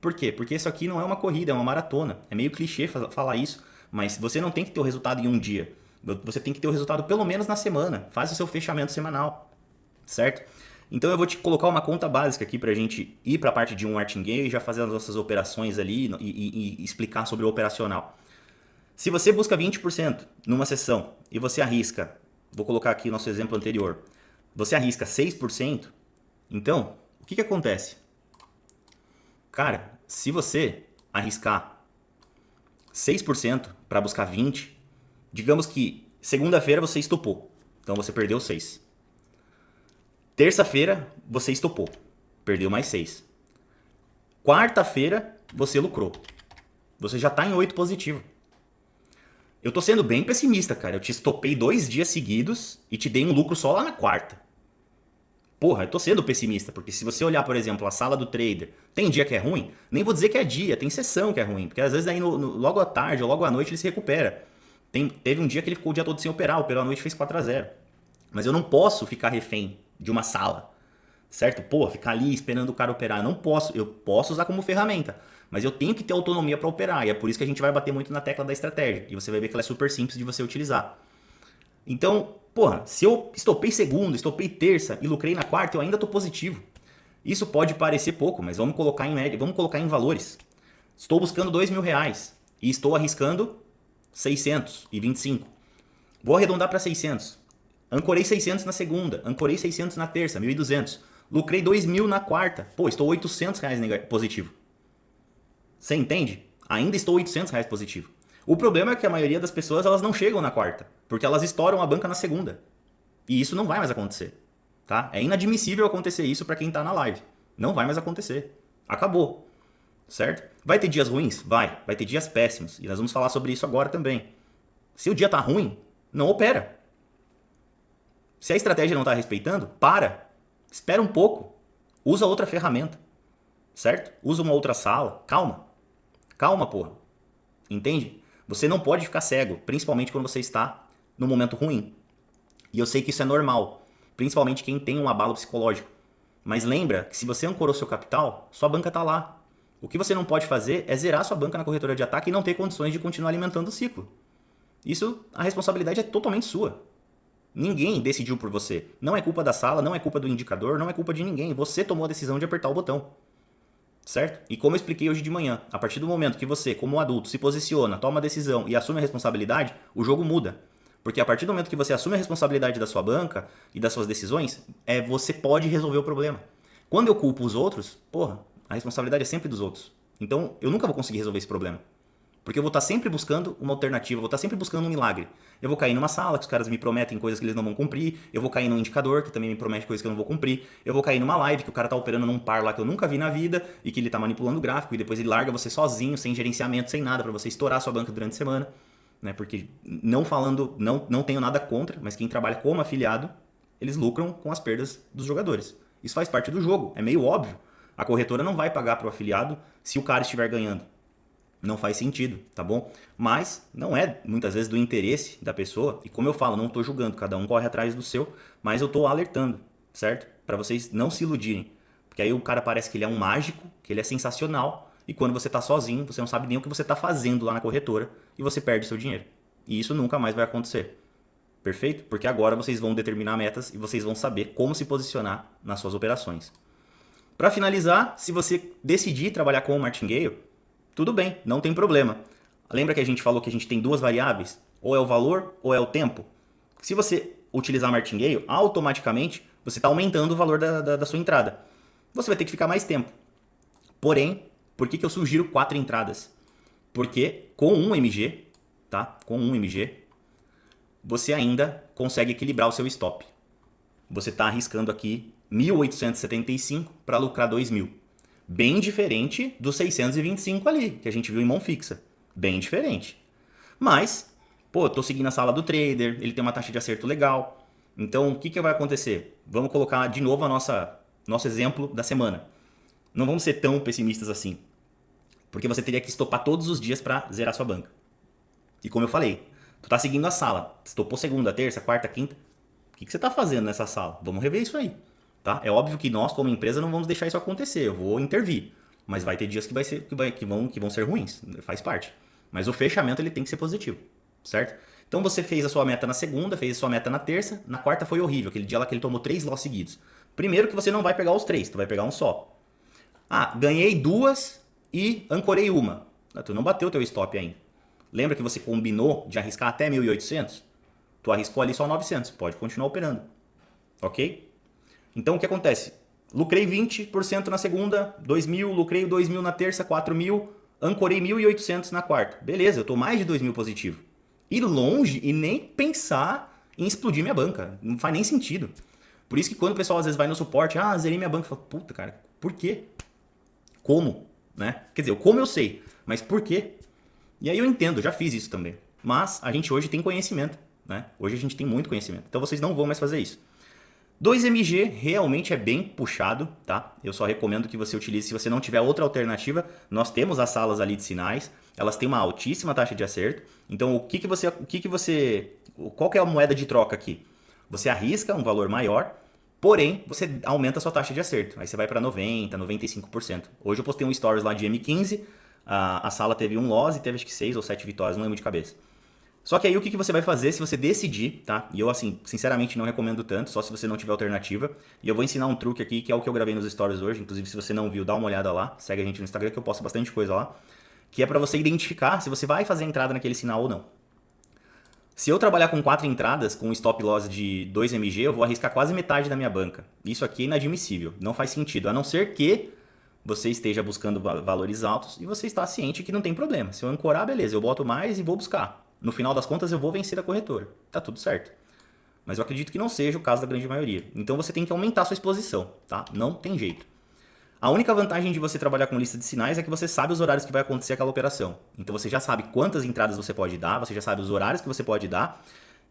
Por quê? Porque isso aqui não é uma corrida, é uma maratona. É meio clichê falar isso, mas você não tem que ter o resultado em um dia. Você tem que ter o resultado pelo menos na semana. Faz o seu fechamento semanal, certo? Então eu vou te colocar uma conta básica aqui para a gente ir para a parte de um martingale e já fazer as nossas operações ali e explicar sobre o operacional. Se você busca 20% numa sessão e você arrisca, vou colocar aqui nosso exemplo anterior, você arrisca 6%, então o que acontece? Cara, se você arriscar 6% para buscar 20%, digamos que segunda-feira você estopou, então você perdeu 6%. Terça-feira você estopou, perdeu mais 6%. Quarta-feira você lucrou, você já está em 8 positivo. Eu tô sendo bem pessimista, cara. Eu te estopei 2 dias seguidos e te dei um lucro só lá na quarta. Porra, eu tô sendo pessimista, porque se você olhar, por exemplo, a sala do trader, tem dia que é ruim? Nem vou dizer que é dia, tem sessão que é ruim, porque às vezes aí logo à tarde ou logo à noite ele se recupera. Teve um dia que ele ficou o dia todo sem operar, operou à noite e fez 4-0. Mas eu não posso ficar refém de uma sala, certo? Pô, ficar ali esperando o cara operar, não posso. Eu posso usar como ferramenta, mas eu tenho que ter autonomia para operar, e é por isso que a gente vai bater muito na tecla da estratégia, e você vai ver que ela é super simples de você utilizar. Então, porra, se eu estopei segunda, estopei terça e lucrei na quarta, eu ainda estou positivo. Isso pode parecer pouco, mas vamos colocar em média, vamos colocar em valores. Estou buscando R$2.000 e estou arriscando 625. Vou arredondar para 600. Ancorei 600 na segunda, ancorei 600 na terça, 1.200. Lucrei 2.000 na quarta. Pô, estou R$800 positivo. Você entende? Ainda estou R$800 positivo. O problema é que a maioria das pessoas elas não chegam na quarta, porque elas estouram a banca na segunda. E isso não vai mais acontecer. Tá? É inadmissível acontecer isso para quem está na live. Não vai mais acontecer. Acabou. Certo? Vai ter dias ruins? Vai. Vai ter dias péssimos. E nós vamos falar sobre isso agora também. Se o dia tá ruim, não opera. Se a estratégia não está respeitando, para. Espera um pouco. Usa outra ferramenta. Certo? Usa uma outra sala. Calma. Calma, porra. Entende? Você não pode ficar cego, principalmente quando você está no momento ruim. E eu sei que isso é normal, principalmente quem tem um abalo psicológico. Mas lembra que se você ancorou seu capital, sua banca está lá. O que você não pode fazer é zerar sua banca na corretora de ataque e não ter condições de continuar alimentando o ciclo. Isso, a responsabilidade é totalmente sua. Ninguém decidiu por você. Não é culpa da sala, não é culpa do indicador, não é culpa de ninguém. Você tomou a decisão de apertar o botão. Certo? E como eu expliquei hoje de manhã, a partir do momento que você, como adulto, se posiciona, toma a decisão e assume a responsabilidade, o jogo muda. Porque a partir do momento que você assume a responsabilidade da sua banca e das suas decisões, você pode resolver o problema. Quando eu culpo os outros, porra, a responsabilidade é sempre dos outros. Então, eu nunca vou conseguir resolver esse problema. Porque eu vou estar sempre buscando uma alternativa, eu vou estar sempre buscando um milagre. Eu vou cair numa sala que os caras me prometem coisas que eles não vão cumprir, eu vou cair num indicador que também me promete coisas que eu não vou cumprir, eu vou cair numa live que o cara tá operando num par lá que eu nunca vi na vida e que ele tá manipulando o gráfico e depois ele larga você sozinho, sem gerenciamento, sem nada, para você estourar a sua banca durante a semana. Né? Porque não tenho nada contra, mas quem trabalha como afiliado, eles lucram com as perdas dos jogadores. Isso faz parte do jogo, é meio óbvio. A corretora não vai pagar para o afiliado se o cara estiver ganhando. Não faz sentido, tá bom? Mas não é muitas vezes do interesse da pessoa, e como eu falo, não estou julgando, cada um corre atrás do seu, mas eu estou alertando, certo? Para vocês não se iludirem. Porque aí o cara parece que ele é um mágico, que ele é sensacional, e quando você está sozinho, você não sabe nem o que você está fazendo lá na corretora, e você perde seu dinheiro. E isso nunca mais vai acontecer. Perfeito? Porque agora vocês vão determinar metas e vocês vão saber como se posicionar nas suas operações. Para finalizar, se você decidir trabalhar com o martingale, tudo bem, não tem problema. Lembra que a gente falou que a gente tem duas variáveis? Ou é o valor ou é o tempo? Se você utilizar martingale, automaticamente você está aumentando o valor da sua entrada. Você vai ter que ficar mais tempo. Porém, por que eu sugiro 4 entradas? Porque com um MG, tá? Com um MG, você ainda consegue equilibrar o seu stop. Você está arriscando aqui 1.875 para lucrar 2.000. Bem diferente dos 625 ali, que a gente viu em mão fixa. Bem diferente. Mas, pô, tô seguindo a sala do trader, ele tem uma taxa de acerto legal. Então, o que vai acontecer? Vamos colocar de novo nosso exemplo da semana. Não vamos ser tão pessimistas assim. Porque você teria que estopar todos os dias para zerar sua banca. E como eu falei, tu tá seguindo a sala. Estopou segunda, terça, quarta, quinta. O que você tá fazendo nessa sala? Vamos rever isso aí. Tá? É óbvio que nós, como empresa, não vamos deixar isso acontecer. Eu vou intervir. Mas vai ter dias que vão ser ruins. Faz parte. Mas o fechamento ele tem que ser positivo. Certo? Então você fez a sua meta na segunda, fez a sua meta na terça. Na quarta foi horrível. Aquele dia lá que ele tomou 3 loss seguidos. Primeiro que você não vai pegar os 3. Tu vai pegar um só. Ah, ganhei 2 e ancorei uma. Tu não bateu o teu stop ainda. Lembra que você combinou de arriscar até 1.800? Tu arriscou ali só 900. Pode continuar operando. Ok? Então o que acontece? Lucrei 20% na segunda, 2.000, lucrei 2.000 na terça, 4.000, ancorei 1.800 na quarta. Beleza, eu tô mais de 2.000 positivo. Ir longe e nem pensar em explodir minha banca. Não faz nem sentido. Por isso que quando o pessoal às vezes vai no suporte, zerei minha banca, fala, puta cara, por quê? Como? Né? Quer dizer, como eu sei, mas por quê? E aí eu entendo, já fiz isso também. Mas a gente hoje tem conhecimento. Né? Hoje a gente tem muito conhecimento. Então vocês não vão mais fazer isso. 2MG realmente é bem puxado, tá? Eu só recomendo que você utilize se você não tiver outra alternativa. Nós temos as salas ali de sinais, elas têm uma altíssima taxa de acerto. Então, qual que é a moeda de troca aqui? Você arrisca um valor maior, porém você aumenta a sua taxa de acerto. Aí você vai para 90, 95%. Hoje eu postei um stories lá de M15, a sala teve um loss e teve acho que 6 ou 7 vitórias, não lembro de cabeça. Só que aí o que você vai fazer se você decidir, tá? E eu, assim, sinceramente não recomendo tanto, só se você não tiver alternativa. E eu vou ensinar um truque aqui, que é o que eu gravei nos stories hoje. Inclusive, se você não viu, dá uma olhada lá. Segue a gente no Instagram, que eu posto bastante coisa lá. Que é pra você identificar se você vai fazer entrada naquele sinal ou não. Se eu trabalhar com 4 entradas, com um stop loss de 2MG, eu vou arriscar quase metade da minha banca. Isso aqui é inadmissível, não faz sentido. A não ser que você esteja buscando valores altos e você está ciente que não tem problema. Se eu ancorar, beleza, eu boto mais e vou buscar. No final das contas, eu vou vencer a corretora. Tá tudo certo. Mas eu acredito que não seja o caso da grande maioria. Então você tem que aumentar a sua exposição, tá? Não tem jeito. A única vantagem de você trabalhar com lista de sinais é que você sabe os horários que vai acontecer aquela operação. Então você já sabe quantas entradas você pode dar, você já sabe os horários que você pode dar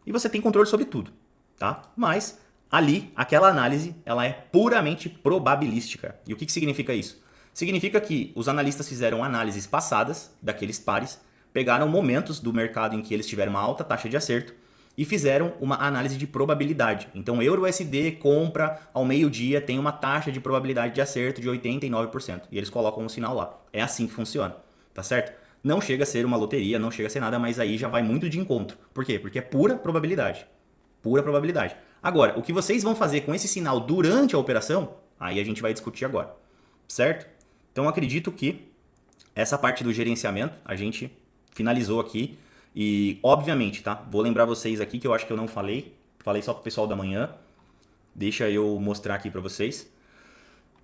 e você tem controle sobre tudo, tá? Mas ali, aquela análise, ela é puramente probabilística. E o que significa isso? Significa que os analistas fizeram análises passadas daqueles pares, pegaram momentos do mercado em que eles tiveram uma alta taxa de acerto e fizeram uma análise de probabilidade. Então, EURUSD compra ao meio-dia tem uma taxa de probabilidade de acerto de 89%. E eles colocam um sinal lá. É assim que funciona, tá certo? Não chega a ser uma loteria, não chega a ser nada, mas aí já vai muito de encontro. Por quê? Porque é pura probabilidade. Pura probabilidade. Agora, o que vocês vão fazer com esse sinal durante a operação, aí a gente vai discutir agora, certo? Então, acredito que essa parte do gerenciamento a gente finalizou aqui e, obviamente, tá? Vou lembrar vocês aqui que eu acho que eu não falei só pro pessoal da manhã. Deixa eu mostrar aqui para vocês.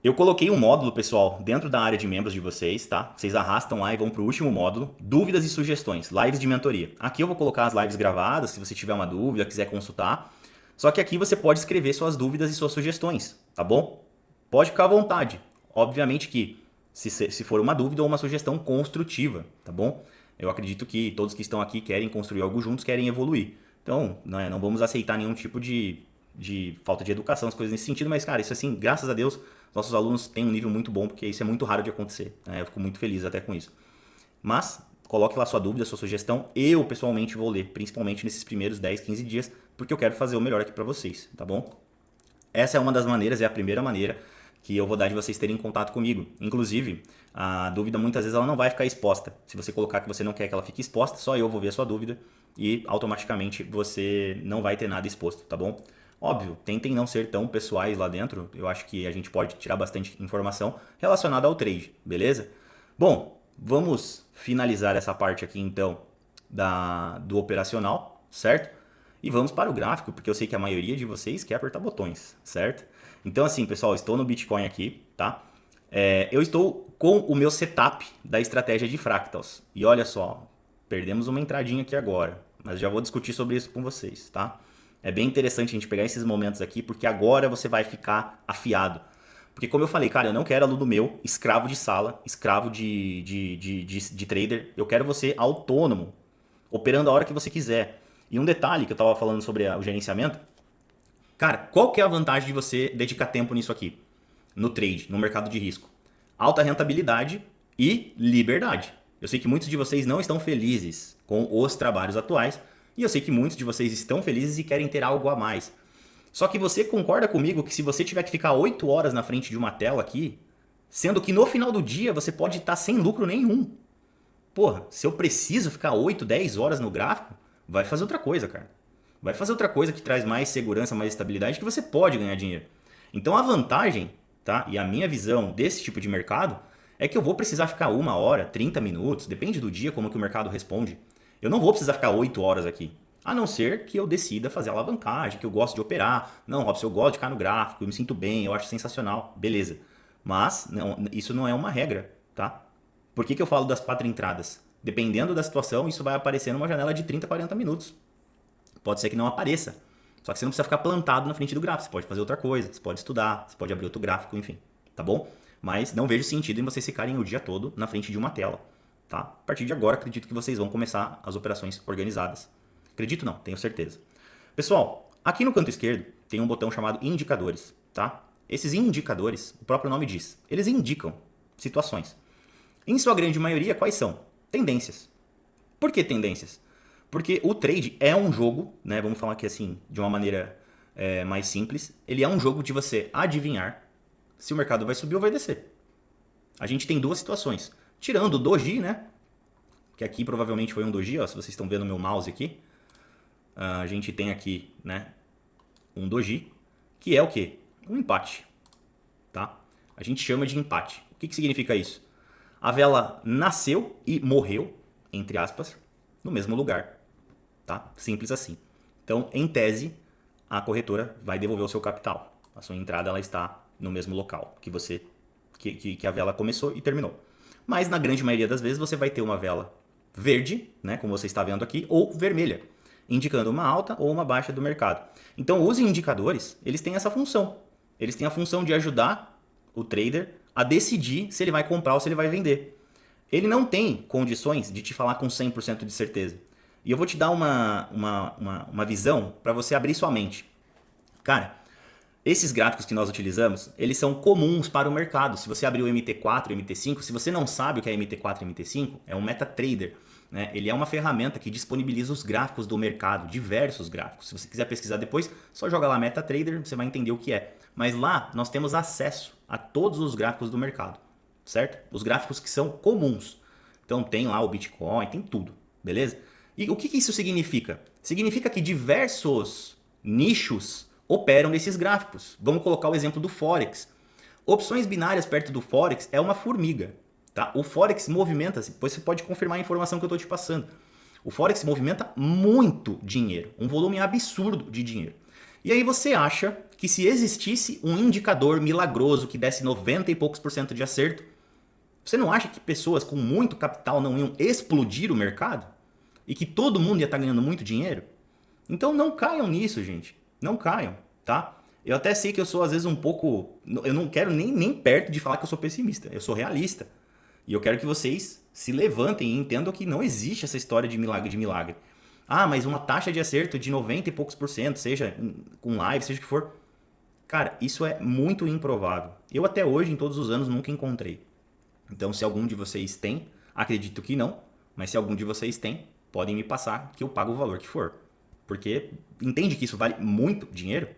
Eu coloquei um módulo, pessoal, dentro da área de membros de vocês, tá? Vocês arrastam lá e vão para o último módulo, dúvidas e sugestões, lives de mentoria. Aqui eu vou colocar as lives gravadas, se você tiver uma dúvida, quiser consultar. Só que aqui você pode escrever suas dúvidas e suas sugestões, tá bom? Pode ficar à vontade. Obviamente que se for uma dúvida ou uma sugestão construtiva, tá bom? Eu acredito que todos que estão aqui querem construir algo juntos, querem evoluir. Então, não vamos aceitar nenhum tipo de falta de educação, as coisas nesse sentido, mas, cara, isso assim, graças a Deus, nossos alunos têm um nível muito bom, porque isso é muito raro de acontecer, né? Eu fico muito feliz até com isso. Mas, coloque lá sua dúvida, sua sugestão, eu pessoalmente vou ler, principalmente nesses primeiros 10, 15 dias, porque eu quero fazer o melhor aqui para vocês, tá bom? Essa é uma das maneiras, é a primeira maneira que eu vou dar de vocês terem contato comigo. Inclusive, a dúvida muitas vezes ela não vai ficar exposta. Se você colocar que você não quer que ela fique exposta, só eu vou ver a sua dúvida e automaticamente você não vai ter nada exposto, tá bom? Óbvio, tentem não ser tão pessoais lá dentro. Eu acho que a gente pode tirar bastante informação relacionada ao trade, beleza? Bom, vamos finalizar essa parte aqui então do operacional, certo? E vamos para o gráfico, porque eu sei que a maioria de vocês quer apertar botões, certo? Então assim, pessoal, estou no Bitcoin aqui, tá? Eu estou com o meu setup da estratégia de fractals. E olha só, perdemos uma entradinha aqui agora, mas já vou discutir sobre isso com vocês, tá? É bem interessante a gente pegar esses momentos aqui, porque agora você vai ficar afiado. Porque como eu falei, cara, eu não quero aluno meu, escravo de sala, escravo de trader. Eu quero você autônomo, operando a hora que você quiser. E um detalhe que eu estava falando sobre o gerenciamento. Cara, qual que é a vantagem de você dedicar tempo nisso aqui? No trade, no mercado de risco. Alta rentabilidade e liberdade. Eu sei que muitos de vocês não estão felizes com os trabalhos atuais, e eu sei que muitos de vocês estão felizes e querem ter algo a mais. Só que você concorda comigo que se você tiver que ficar 8 horas na frente de uma tela aqui, sendo que no final do dia você pode estar sem lucro nenhum. Porra, se eu preciso ficar 8, 10 horas no gráfico, vai fazer outra coisa, cara. Vai fazer outra coisa que traz mais segurança, mais estabilidade, que você pode ganhar dinheiro. Então a vantagem, tá? E a minha visão desse tipo de mercado é que eu vou precisar ficar 1 hora, 30 minutos, depende do dia como que o mercado responde. Eu não vou precisar ficar 8 horas aqui. A não ser que eu decida fazer alavancagem, que eu gosto de operar. Não, Robson, eu gosto de ficar no gráfico, eu me sinto bem, eu acho sensacional. Beleza. Mas isso não é uma regra, tá? Por que eu falo das 4 entradas? Dependendo da situação, isso vai aparecer numa janela de 30, 40 minutos. Pode ser que não apareça. Só que você não precisa ficar plantado na frente do gráfico. Você pode fazer outra coisa, você pode estudar, você pode abrir outro gráfico, enfim. Tá bom? Mas não vejo sentido em vocês ficarem o dia todo na frente de uma tela. Tá? A partir de agora, acredito que vocês vão começar as operações organizadas. Acredito não, tenho certeza. Pessoal, aqui no canto esquerdo tem um botão chamado indicadores. Tá? Esses indicadores, o próprio nome diz, eles indicam situações. Em sua grande maioria, quais são? Tendências. Por que tendências? Porque o trade é um jogo, né? Vamos falar aqui assim, de uma maneira mais simples. Ele é um jogo de você adivinhar se o mercado vai subir ou vai descer. A gente tem duas situações. Tirando o doji, né? Que aqui provavelmente foi um doji, ó, se vocês estão vendo o meu mouse aqui. A gente tem aqui, né? Um doji, que é o quê? Um empate, tá? A gente chama de empate. O que significa isso? A vela nasceu e morreu, entre aspas, no mesmo lugar. Tá? Simples assim. Então, em tese, a corretora vai devolver o seu capital. A sua entrada ela está no mesmo local que a vela começou e terminou. Mas na grande maioria das vezes você vai ter uma vela verde, né, como você está vendo aqui, ou vermelha, indicando uma alta ou uma baixa do mercado. Então, os indicadores, eles têm essa função. Eles têm a função de ajudar o trader a decidir se ele vai comprar ou se ele vai vender. Ele não tem condições de te falar com 100% de certeza. E eu vou te dar uma visão para você abrir sua mente. Cara, esses gráficos que nós utilizamos, eles são comuns para o mercado. Se você abrir o MT4 e o MT5, se você não sabe o que é MT4 e MT5, é um MetaTrader. Né? Ele é uma ferramenta que disponibiliza os gráficos do mercado, diversos gráficos. Se você quiser pesquisar depois, só joga lá MetaTrader, você vai entender o que é. Mas lá nós temos acesso a todos os gráficos do mercado, certo? Os gráficos que são comuns. Então tem lá o Bitcoin, tem tudo, beleza? E o que isso significa? Significa que diversos nichos operam nesses gráficos. Vamos colocar o exemplo do Forex. Opções binárias perto do Forex é uma formiga. Tá? O Forex movimenta-se, depois você pode confirmar a informação que eu estou te passando. O Forex movimenta muito dinheiro, um volume absurdo de dinheiro. E aí você acha que se existisse um indicador milagroso que desse 90 e poucos por cento de acerto, você não acha que pessoas com muito capital não iam explodir o mercado? E que todo mundo ia estar ganhando muito dinheiro? Então não caiam nisso, gente. Não caiam, tá? Eu até sei que eu sou às vezes um pouco... Eu não quero nem perto de falar que eu sou pessimista. Eu sou realista. E eu quero que vocês se levantem e entendam que não existe essa história de milagre. Ah, mas uma taxa de acerto de 90 e poucos por cento, seja com live, seja o que for. Cara, isso é muito improvável. Eu até hoje, em todos os anos, nunca encontrei. Então, se algum de vocês tem, acredito que não, mas se algum de vocês tem, podem me passar que eu pago o valor que for. Porque entende que isso vale muito dinheiro?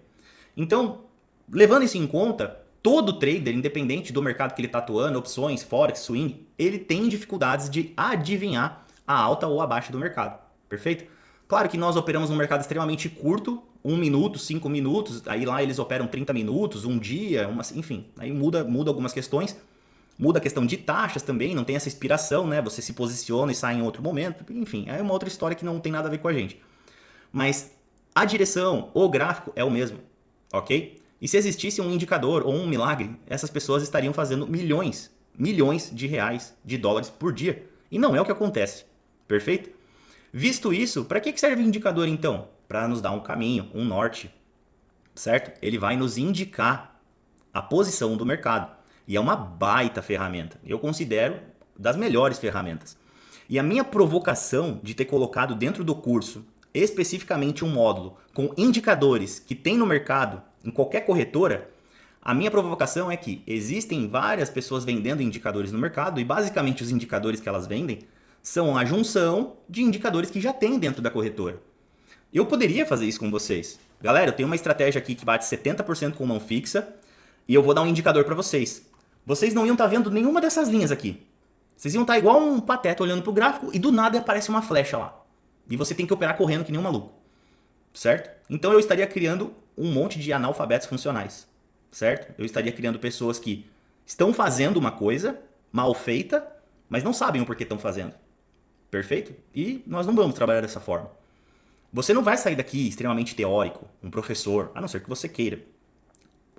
Então, levando isso em conta, todo trader, independente do mercado que ele está atuando, opções, forex, swing, ele tem dificuldades de adivinhar a alta ou a baixa do mercado. Perfeito? Claro que nós operamos num mercado extremamente curto, 1 minuto, 5 minutos, aí lá eles operam 30 minutos, um dia, enfim, aí muda algumas questões. Muda a questão de taxas também, não tem essa inspiração, né? Você se posiciona e sai em outro momento. Enfim, é uma outra história que não tem nada a ver com a gente. Mas a direção, o gráfico é o mesmo, ok? E se existisse um indicador ou um milagre, essas pessoas estariam fazendo milhões de reais, de dólares por dia. E não é o que acontece, perfeito? Visto isso, para que serve o indicador então? Para nos dar um caminho, um norte, certo? Ele vai nos indicar a posição do mercado. E é uma baita ferramenta. Eu considero das melhores ferramentas. E a minha provocação de ter colocado dentro do curso especificamente um módulo com indicadores que tem no mercado, em qualquer corretora, a minha provocação é que existem várias pessoas vendendo indicadores no mercado e basicamente os indicadores que elas vendem são a junção de indicadores que já tem dentro da corretora. Eu poderia fazer isso com vocês. Galera, eu tenho uma estratégia aqui que bate 70% com mão fixa e eu vou dar um indicador para vocês. Vocês não iam estar vendo nenhuma dessas linhas aqui. Vocês iam estar igual um pateta olhando para o gráfico e do nada aparece uma flecha lá. E você tem que operar correndo que nem um maluco. Certo? Então eu estaria criando um monte de analfabetos funcionais. Certo? Eu estaria criando pessoas que estão fazendo uma coisa mal feita, mas não sabem o porquê estão fazendo. Perfeito? E nós não vamos trabalhar dessa forma. Você não vai sair daqui extremamente teórico, um professor, a não ser que você queira.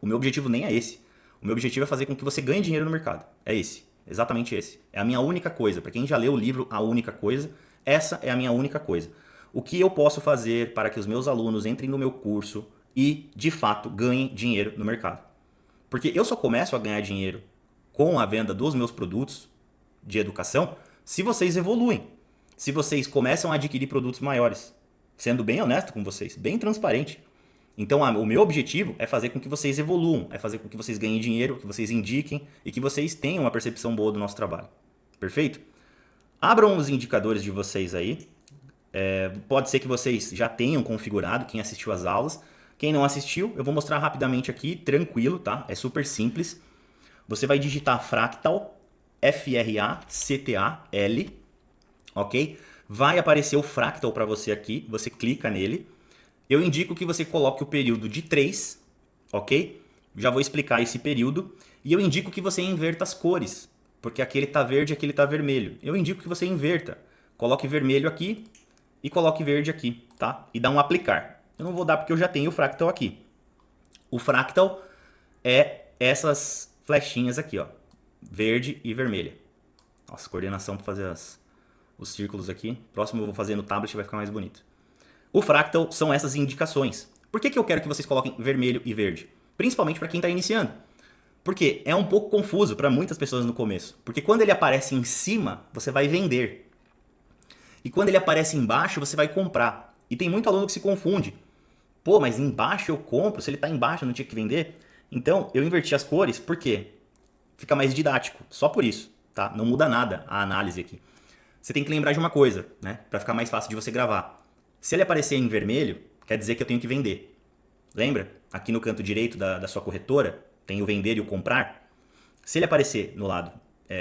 O meu objetivo nem é esse. O meu objetivo é fazer com que você ganhe dinheiro no mercado. É esse. Exatamente esse. É a minha única coisa. Para quem já leu o livro A Única Coisa, essa é a minha única coisa. O que eu posso fazer para que os meus alunos entrem no meu curso e, de fato, ganhem dinheiro no mercado? Porque eu só começo a ganhar dinheiro com a venda dos meus produtos de educação se vocês evoluem. Se vocês começam a adquirir produtos maiores. Sendo bem honesto com vocês, bem transparente. Então, o meu objetivo é fazer com que vocês evoluam, é fazer com que vocês ganhem dinheiro, que vocês indiquem e que vocês tenham uma percepção boa do nosso trabalho. Perfeito? Abram os indicadores de vocês aí. Pode ser que vocês já tenham configurado, quem assistiu às aulas. Quem não assistiu, eu vou mostrar rapidamente aqui, tranquilo, tá? É super simples. Você vai digitar Fractal, Fractal, ok? Vai aparecer o Fractal para você aqui, você clica nele. Eu indico que você coloque o período de 3, ok? Já vou explicar esse período. E eu indico que você inverta as cores, porque aquele está verde e aquele está vermelho. Eu indico que você inverta. Coloque vermelho aqui e coloque verde aqui, tá? E dá um aplicar. Eu não vou dar porque eu já tenho o Fractal aqui. O Fractal é essas flechinhas aqui, ó, verde e vermelha. Nossa, coordenação para fazer os círculos aqui. Próximo eu vou fazer no tablet e vai ficar mais bonito. O Fractal são essas indicações. Por que eu quero que vocês coloquem vermelho e verde? Principalmente para quem está iniciando. Porque é um pouco confuso para muitas pessoas no começo. Porque quando ele aparece em cima, você vai vender. E quando ele aparece embaixo, você vai comprar. E tem muito aluno que se confunde. Pô, mas embaixo eu compro? Se ele está embaixo eu não tinha que vender? Então, eu inverti as cores, por quê? Fica mais didático. Só por isso, tá? Não muda nada a análise aqui. Você tem que lembrar de uma coisa, né? Para ficar mais fácil de você gravar. Se ele aparecer em vermelho, quer dizer que eu tenho que vender. Lembra? Aqui no canto direito da sua corretora, tem o vender e o comprar. Se ele aparecer no lado,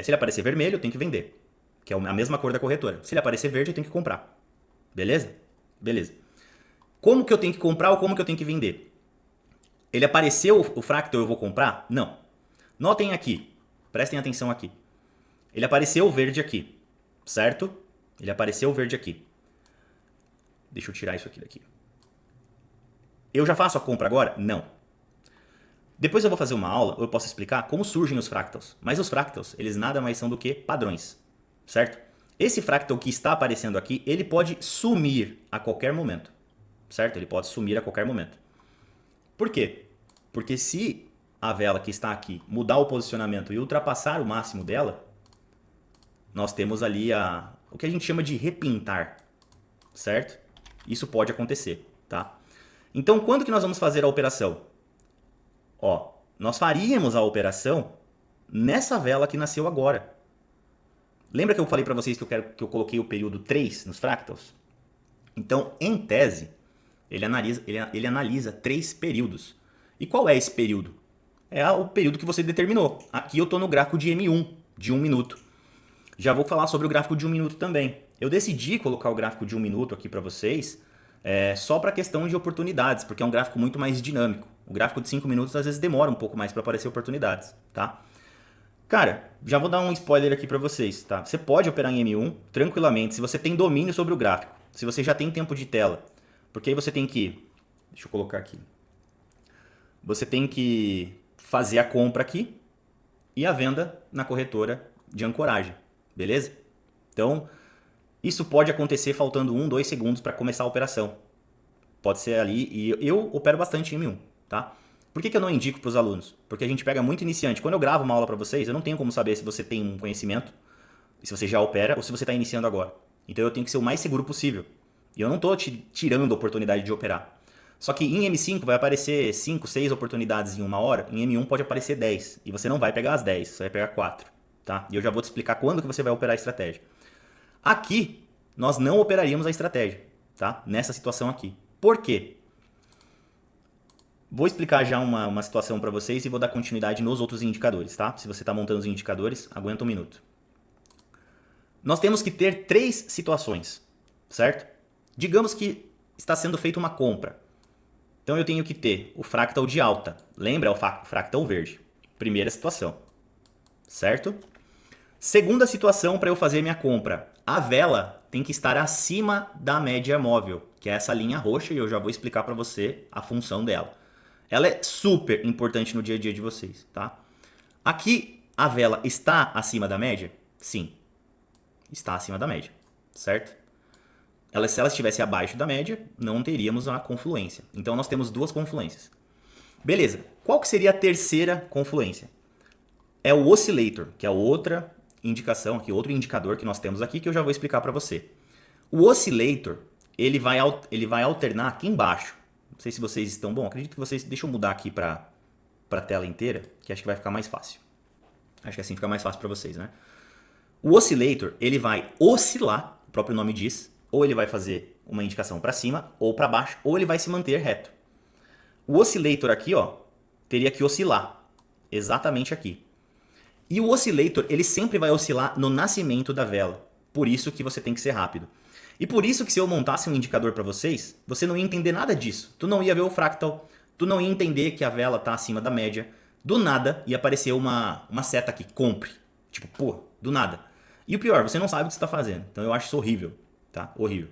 se ele aparecer vermelho, eu tenho que vender, que é a mesma cor da corretora. Se ele aparecer verde, eu tenho que comprar. Beleza? Beleza. Como que eu tenho que comprar ou como que eu tenho que vender? Ele apareceu o Fractal, eu vou comprar? Não. Notem aqui, prestem atenção aqui. Ele apareceu verde aqui, certo? Ele apareceu verde aqui. Deixa eu tirar isso aqui daqui. Eu já faço a compra agora? Não. Depois eu vou fazer uma aula, ou eu posso explicar como surgem os fractals. Mas os fractals, eles nada mais são do que padrões, certo? Esse fractal que está aparecendo aqui, ele pode sumir a qualquer momento, certo? Ele pode sumir a qualquer momento. Por quê? Porque se a vela que está aqui mudar o posicionamento e ultrapassar o máximo dela, nós temos ali o que a gente chama de repintar, certo? Isso pode acontecer, tá? Então, quando que nós vamos fazer a operação? Ó, nós faríamos a operação nessa vela que nasceu agora. Lembra que eu falei para vocês que eu coloquei o período 3 nos fractals? Então, em tese, ele analisa 3 períodos. E qual é esse período? É o período que você determinou. Aqui eu estou no gráfico de M1, de 1 minuto. Já vou falar sobre o gráfico de 1 minuto também. Eu decidi colocar o gráfico de 1 minuto aqui para vocês só para questão de oportunidades, porque é um gráfico muito mais dinâmico. O gráfico de 5 minutos às vezes demora um pouco mais para aparecer oportunidades, tá? Cara, já vou dar um spoiler aqui para vocês, tá? Você pode operar em M1 tranquilamente se você tem domínio sobre o gráfico, se você já tem tempo de tela. Porque aí você tem que... Deixa eu colocar aqui. Você tem que fazer a compra aqui e a venda na corretora de ancoragem, beleza? Então, isso pode acontecer faltando 1, 2 segundos para começar a operação. Pode ser ali, e eu opero bastante em M1, tá? Por que eu não indico para os alunos? Porque a gente pega muito iniciante. Quando eu gravo uma aula para vocês, eu não tenho como saber se você tem um conhecimento, se você já opera ou se você está iniciando agora. Então eu tenho que ser o mais seguro possível. E eu não estou te tirando a oportunidade de operar. Só que em M5 vai aparecer 5, 6 oportunidades em uma hora, em M1 pode aparecer 10. E você não vai pegar as 10, você vai pegar 4. Tá? E eu já vou te explicar quando que você vai operar a estratégia. Aqui, nós não operaríamos a estratégia, tá? Nessa situação aqui. Por quê? Vou explicar já uma situação para vocês e vou dar continuidade nos outros indicadores, tá? Se você está montando os indicadores, aguenta um minuto. Nós temos que ter 3 situações, certo? Digamos que está sendo feita uma compra. Então eu tenho que ter o fractal de alta. Lembra? É o fractal verde. Primeira situação, certo? Segunda situação para eu fazer minha compra. A vela tem que estar acima da média móvel, que é essa linha roxa, e eu já vou explicar para você a função dela. Ela é super importante no dia a dia de vocês, tá? Aqui a vela está acima da média? Sim, está acima da média, certo? Se ela estivesse abaixo da média, não teríamos a confluência. Então nós temos 2 confluências. Beleza, qual que seria a terceira confluência? É o oscillator, que é outra indicação aqui, outro indicador que nós temos aqui que eu já vou explicar para você. O oscillator, ele vai alternar aqui embaixo. Não sei se vocês estão... Bom, acredito que vocês... Deixa eu mudar aqui para a tela inteira, que acho que vai ficar mais fácil. Acho que assim fica mais fácil para vocês, né? O oscillator, ele vai oscilar, o próprio nome diz, ou ele vai fazer uma indicação para cima ou para baixo, ou ele vai se manter reto. O oscillator aqui, ó, teria que oscilar, exatamente aqui. E o oscillator, ele sempre vai oscilar no nascimento da vela. Por isso que você tem que ser rápido. E por isso que se eu montasse um indicador para vocês, você não ia entender nada disso. Tu não ia ver o fractal, tu não ia entender que a vela está acima da média. Do nada ia aparecer uma seta aqui, compre. Tipo, pô, do nada. E o pior, você não sabe o que você está fazendo. Então eu acho isso horrível, tá? Horrível.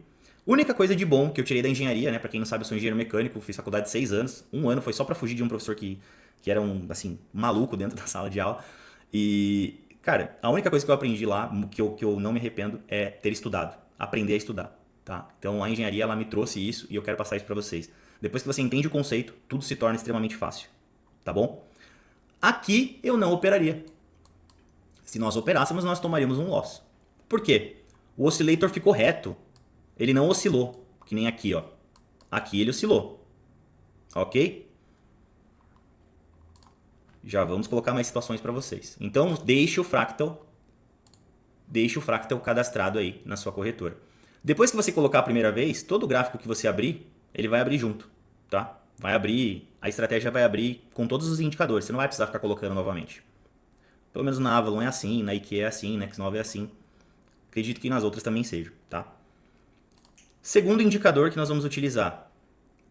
Única coisa de bom que eu tirei da engenharia, né? Para quem não sabe, eu sou engenheiro mecânico, fiz faculdade de 6 anos. 1 ano foi só para fugir de um professor que era assim, maluco dentro da sala de aula. E, cara, a única coisa que eu aprendi lá, que eu não me arrependo, é ter estudado. Aprender a estudar, tá? Então a engenharia, ela me trouxe isso e eu quero passar isso para vocês. Depois que você entende o conceito, tudo se torna extremamente fácil, tá bom? Aqui eu não operaria. Se nós operássemos, nós tomaríamos um loss. Por quê? O oscillator ficou reto. Ele não oscilou, que nem aqui, ó. Aqui ele oscilou, ok? Já vamos colocar mais situações para vocês. Então, deixe o fractal cadastrado aí na sua corretora. Depois que você colocar a primeira vez, todo gráfico que você abrir, ele vai abrir junto, tá? Vai abrir, a estratégia vai abrir com todos os indicadores. Você não vai precisar ficar colocando novamente. Pelo menos na Avalon é assim, na IKEA é assim, na X9 é assim. Acredito que nas outras também seja, tá? Segundo indicador que nós vamos utilizar,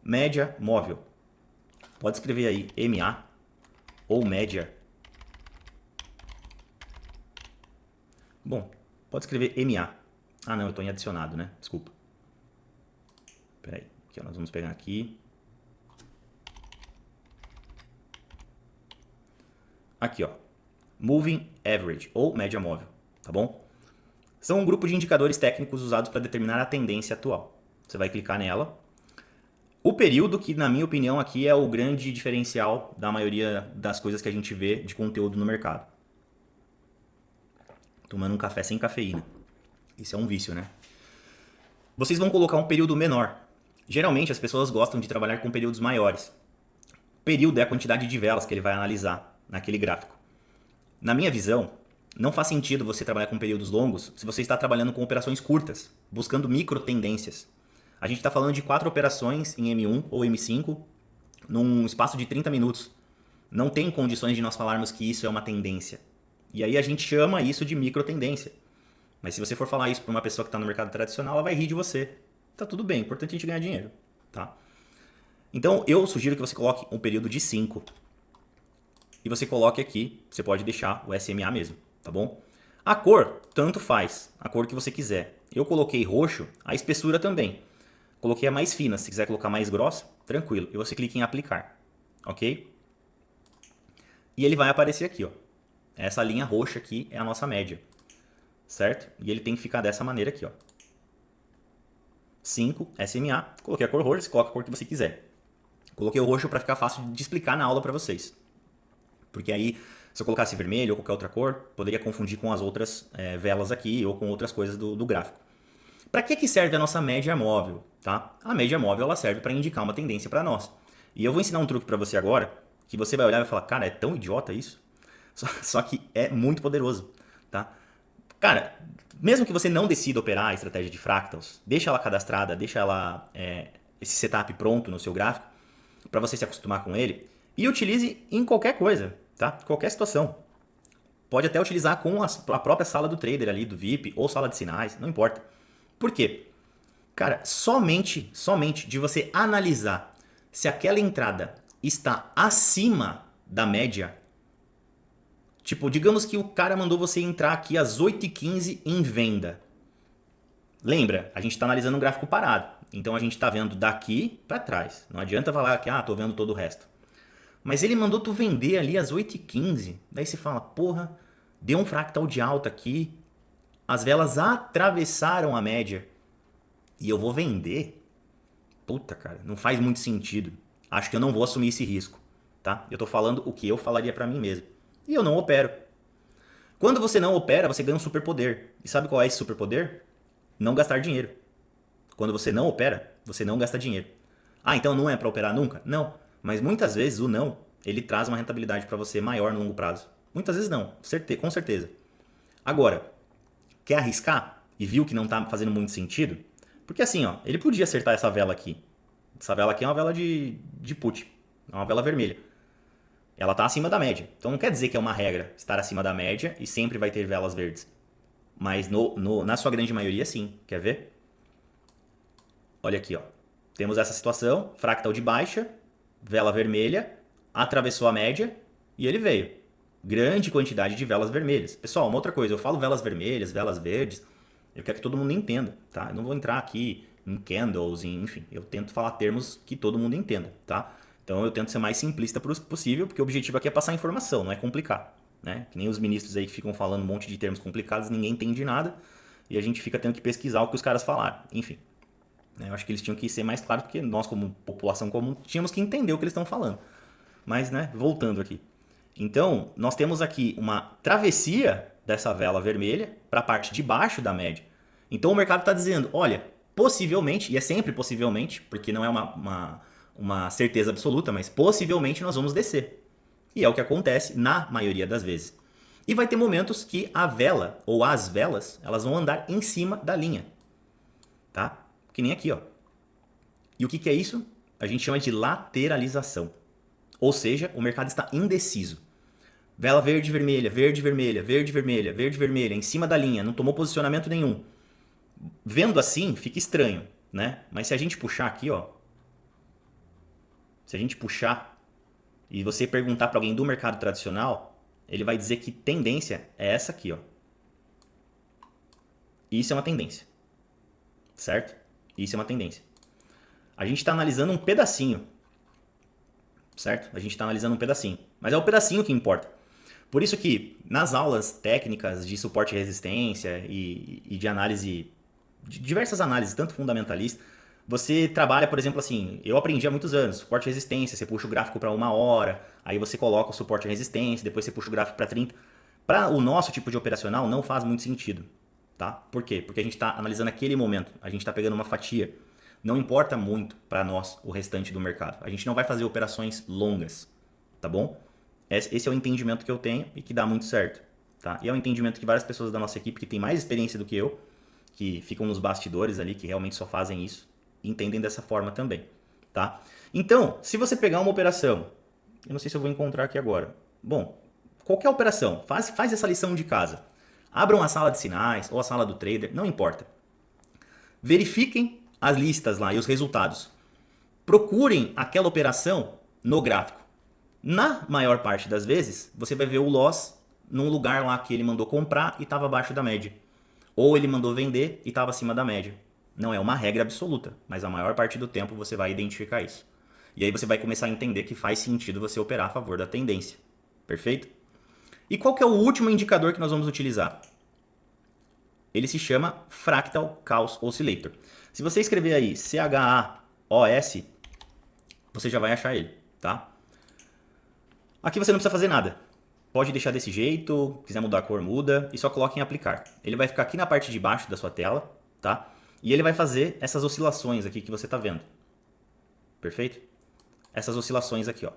média móvel. Pode escrever aí MA ou média. Bom, pode escrever MA. Ah, não, eu estou em adicionado, né? Desculpa. Espera aí, aqui, ó, nós vamos pegar aqui. aqui, ó, Moving Average, ou média móvel, tá bom? São um grupo de indicadores técnicos usados para determinar a tendência atual. Você vai clicar nela. O período, que na minha opinião aqui é o grande diferencial da maioria das coisas que a gente vê de conteúdo no mercado. Tomando um café sem cafeína. Isso é um vício, né? Vocês vão colocar um período menor. Geralmente as pessoas gostam de trabalhar com períodos maiores. Período é a quantidade de velas que ele vai analisar naquele gráfico. Na minha visão, não faz sentido você trabalhar com períodos longos se você está trabalhando com operações curtas, buscando micro tendências. A gente está falando de 4 operações em M1 ou M5 num espaço de 30 minutos. Não tem condições de nós falarmos que isso é uma tendência. E aí a gente chama isso de micro tendência. Mas se você for falar isso para uma pessoa que está no mercado tradicional, ela vai rir de você. Tá tudo bem, importante a gente ganhar dinheiro, tá? Então eu sugiro que você coloque um período de 5. E você coloque aqui, você pode deixar o SMA mesmo, tá bom? A cor, tanto faz, a cor que você quiser. Eu coloquei roxo, a espessura também. Coloquei a mais fina, se quiser colocar mais grossa, tranquilo. E você clica em aplicar, ok? E ele vai aparecer aqui, ó. Essa linha roxa aqui é a nossa média, certo? E ele tem que ficar dessa maneira aqui, ó. 5 SMA, coloquei a cor roxa, você coloca a cor que você quiser. Coloquei o roxo para ficar fácil de explicar na aula para vocês. Porque aí, se eu colocasse vermelho ou qualquer outra cor, poderia confundir com as outras velas aqui ou com outras coisas do gráfico. Para que serve a nossa média móvel? Tá? A média móvel ela serve para indicar uma tendência para nós. E eu vou ensinar um truque para você agora, que você vai olhar e vai falar, cara, é tão idiota isso? Só que é muito poderoso. Tá? Cara, mesmo que você não decida operar a estratégia de fractals, deixa ela cadastrada, deixa ela esse setup pronto no seu gráfico, para você se acostumar com ele, e utilize em qualquer coisa, tá? Qualquer situação. Pode até utilizar com a própria sala do trader ali, do VIP, ou sala de sinais, não importa. Por quê? Cara, somente de você analisar se aquela entrada está acima da média. Tipo, digamos que o cara mandou você entrar aqui às 8h15 em venda. Lembra, a gente está analisando um gráfico parado. Então a gente está vendo daqui para trás. Não adianta falar que tô vendo todo o resto. Mas ele mandou tu vender ali às 8h15. Daí você fala, porra, deu um fractal de alta aqui. As velas atravessaram a média. E eu vou vender? Puta, cara, não faz muito sentido. Acho que eu não vou assumir esse risco, tá? Eu tô falando o que eu falaria para mim mesmo. E eu não opero. Quando você não opera, você ganha um superpoder. E sabe qual é esse superpoder? Não gastar dinheiro. Quando você não opera, você não gasta dinheiro. Então não é para operar nunca? Não. Mas muitas vezes o não, ele traz uma rentabilidade para você maior no longo prazo. Muitas vezes não, com certeza. Agora, quer arriscar e viu que não está fazendo muito sentido? Porque assim, ó, ele podia acertar essa vela aqui. Essa vela aqui é uma vela de put, é uma vela vermelha. Ela está acima da média. Então não quer dizer que é uma regra estar acima da média e sempre vai ter velas verdes. Mas na sua grande maioria sim. Quer ver? Olha aqui, ó. Temos essa situação, fractal de baixa, vela vermelha, atravessou a média e ele veio. Grande quantidade de velas vermelhas. Pessoal, uma outra coisa, eu falo velas vermelhas, velas verdes, eu quero que todo mundo entenda, tá? Eu não vou entrar aqui em candles, enfim, eu tento falar termos que todo mundo entenda, tá? Então eu tento ser mais simplista possível, porque o objetivo aqui é passar informação, não é complicar, né? Que nem os ministros aí que ficam falando um monte de termos complicados, ninguém entende nada, e a gente fica tendo que pesquisar o que os caras falaram, enfim. Eu acho que eles tinham que ser mais claros, porque nós, como população comum, tínhamos que entender o que eles estão falando. Mas, né, voltando aqui. Então, nós temos aqui uma travessia dessa vela vermelha para a parte de baixo da média. Então, o mercado está dizendo, olha, possivelmente, e é sempre possivelmente, porque não é uma certeza absoluta, mas possivelmente nós vamos descer. E é o que acontece na maioria das vezes. E vai ter momentos que a vela, ou as velas, elas vão andar em cima da linha. Tá? Que nem aqui, ó. E o que é isso? A gente chama de lateralização. Ou seja, o mercado está indeciso. Vela verde, vermelha, verde, vermelha, verde, vermelha, verde, vermelha, em cima da linha, não tomou posicionamento nenhum. Vendo assim, fica estranho, né? Mas se a gente puxar aqui, ó. Se a gente puxar e você perguntar para alguém do mercado tradicional, ele vai dizer que tendência é essa aqui, ó. Isso é uma tendência. Certo? Isso é uma tendência. A gente está analisando um pedacinho. Certo? A gente está analisando um pedacinho. Mas é o pedacinho que importa. Por isso que nas aulas técnicas de suporte e resistência e de análise, de diversas análises, tanto fundamentalista, você trabalha, por exemplo, assim, eu aprendi há muitos anos, suporte e resistência, você puxa o gráfico para 1 hora, aí você coloca o suporte e resistência, depois você puxa o gráfico para 30. Para o nosso tipo de operacional não faz muito sentido, tá? Por quê? Porque a gente está analisando aquele momento, a gente está pegando uma fatia. Não importa muito para nós o restante do mercado. A gente não vai fazer operações longas, tá bom? Esse é o entendimento que eu tenho e que dá muito certo, tá? E é o entendimento que várias pessoas da nossa equipe que têm mais experiência do que eu, que ficam nos bastidores ali, que realmente só fazem isso, entendem dessa forma também, tá? Então, se você pegar uma operação, eu não sei se eu vou encontrar aqui agora. Bom, qualquer operação, faz essa lição de casa. Abram a sala de sinais ou a sala do trader, não importa. Verifiquem as listas lá e os resultados. Procurem aquela operação no gráfico. Na maior parte das vezes, você vai ver o loss num lugar lá que ele mandou comprar e estava abaixo da média. Ou ele mandou vender e estava acima da média. Não é uma regra absoluta, mas a maior parte do tempo você vai identificar isso. E aí você vai começar a entender que faz sentido você operar a favor da tendência. Perfeito? E qual que é o último indicador que nós vamos utilizar? Ele se chama Fractal Chaos Oscillator. Se você escrever aí CHAOS, você já vai achar ele, tá? Aqui você não precisa fazer nada. Pode deixar desse jeito, quiser mudar a cor, muda, e só coloque em aplicar. Ele vai ficar aqui na parte de baixo da sua tela, tá? E ele vai fazer essas oscilações aqui que você está vendo. Perfeito? Essas oscilações aqui, ó.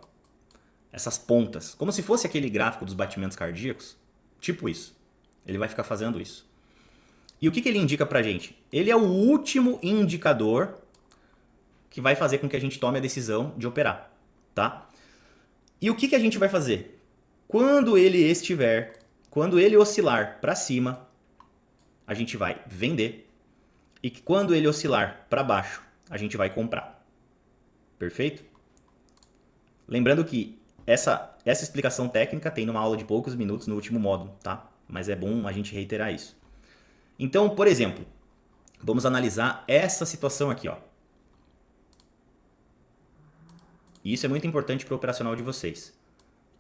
Essas pontas. Como se fosse aquele gráfico dos batimentos cardíacos. Tipo isso. Ele vai ficar fazendo isso. E o que ele indica pra gente? Ele é o último indicador que vai fazer com que a gente tome a decisão de operar, tá? E o que a gente vai fazer? Quando ele oscilar para cima, a gente vai vender. E quando ele oscilar para baixo, a gente vai comprar. Perfeito? Lembrando que essa explicação técnica tem numa aula de poucos minutos no último módulo, tá? Mas é bom a gente reiterar isso. Então, por exemplo, vamos analisar essa situação aqui, ó. E isso é muito importante para o operacional de vocês.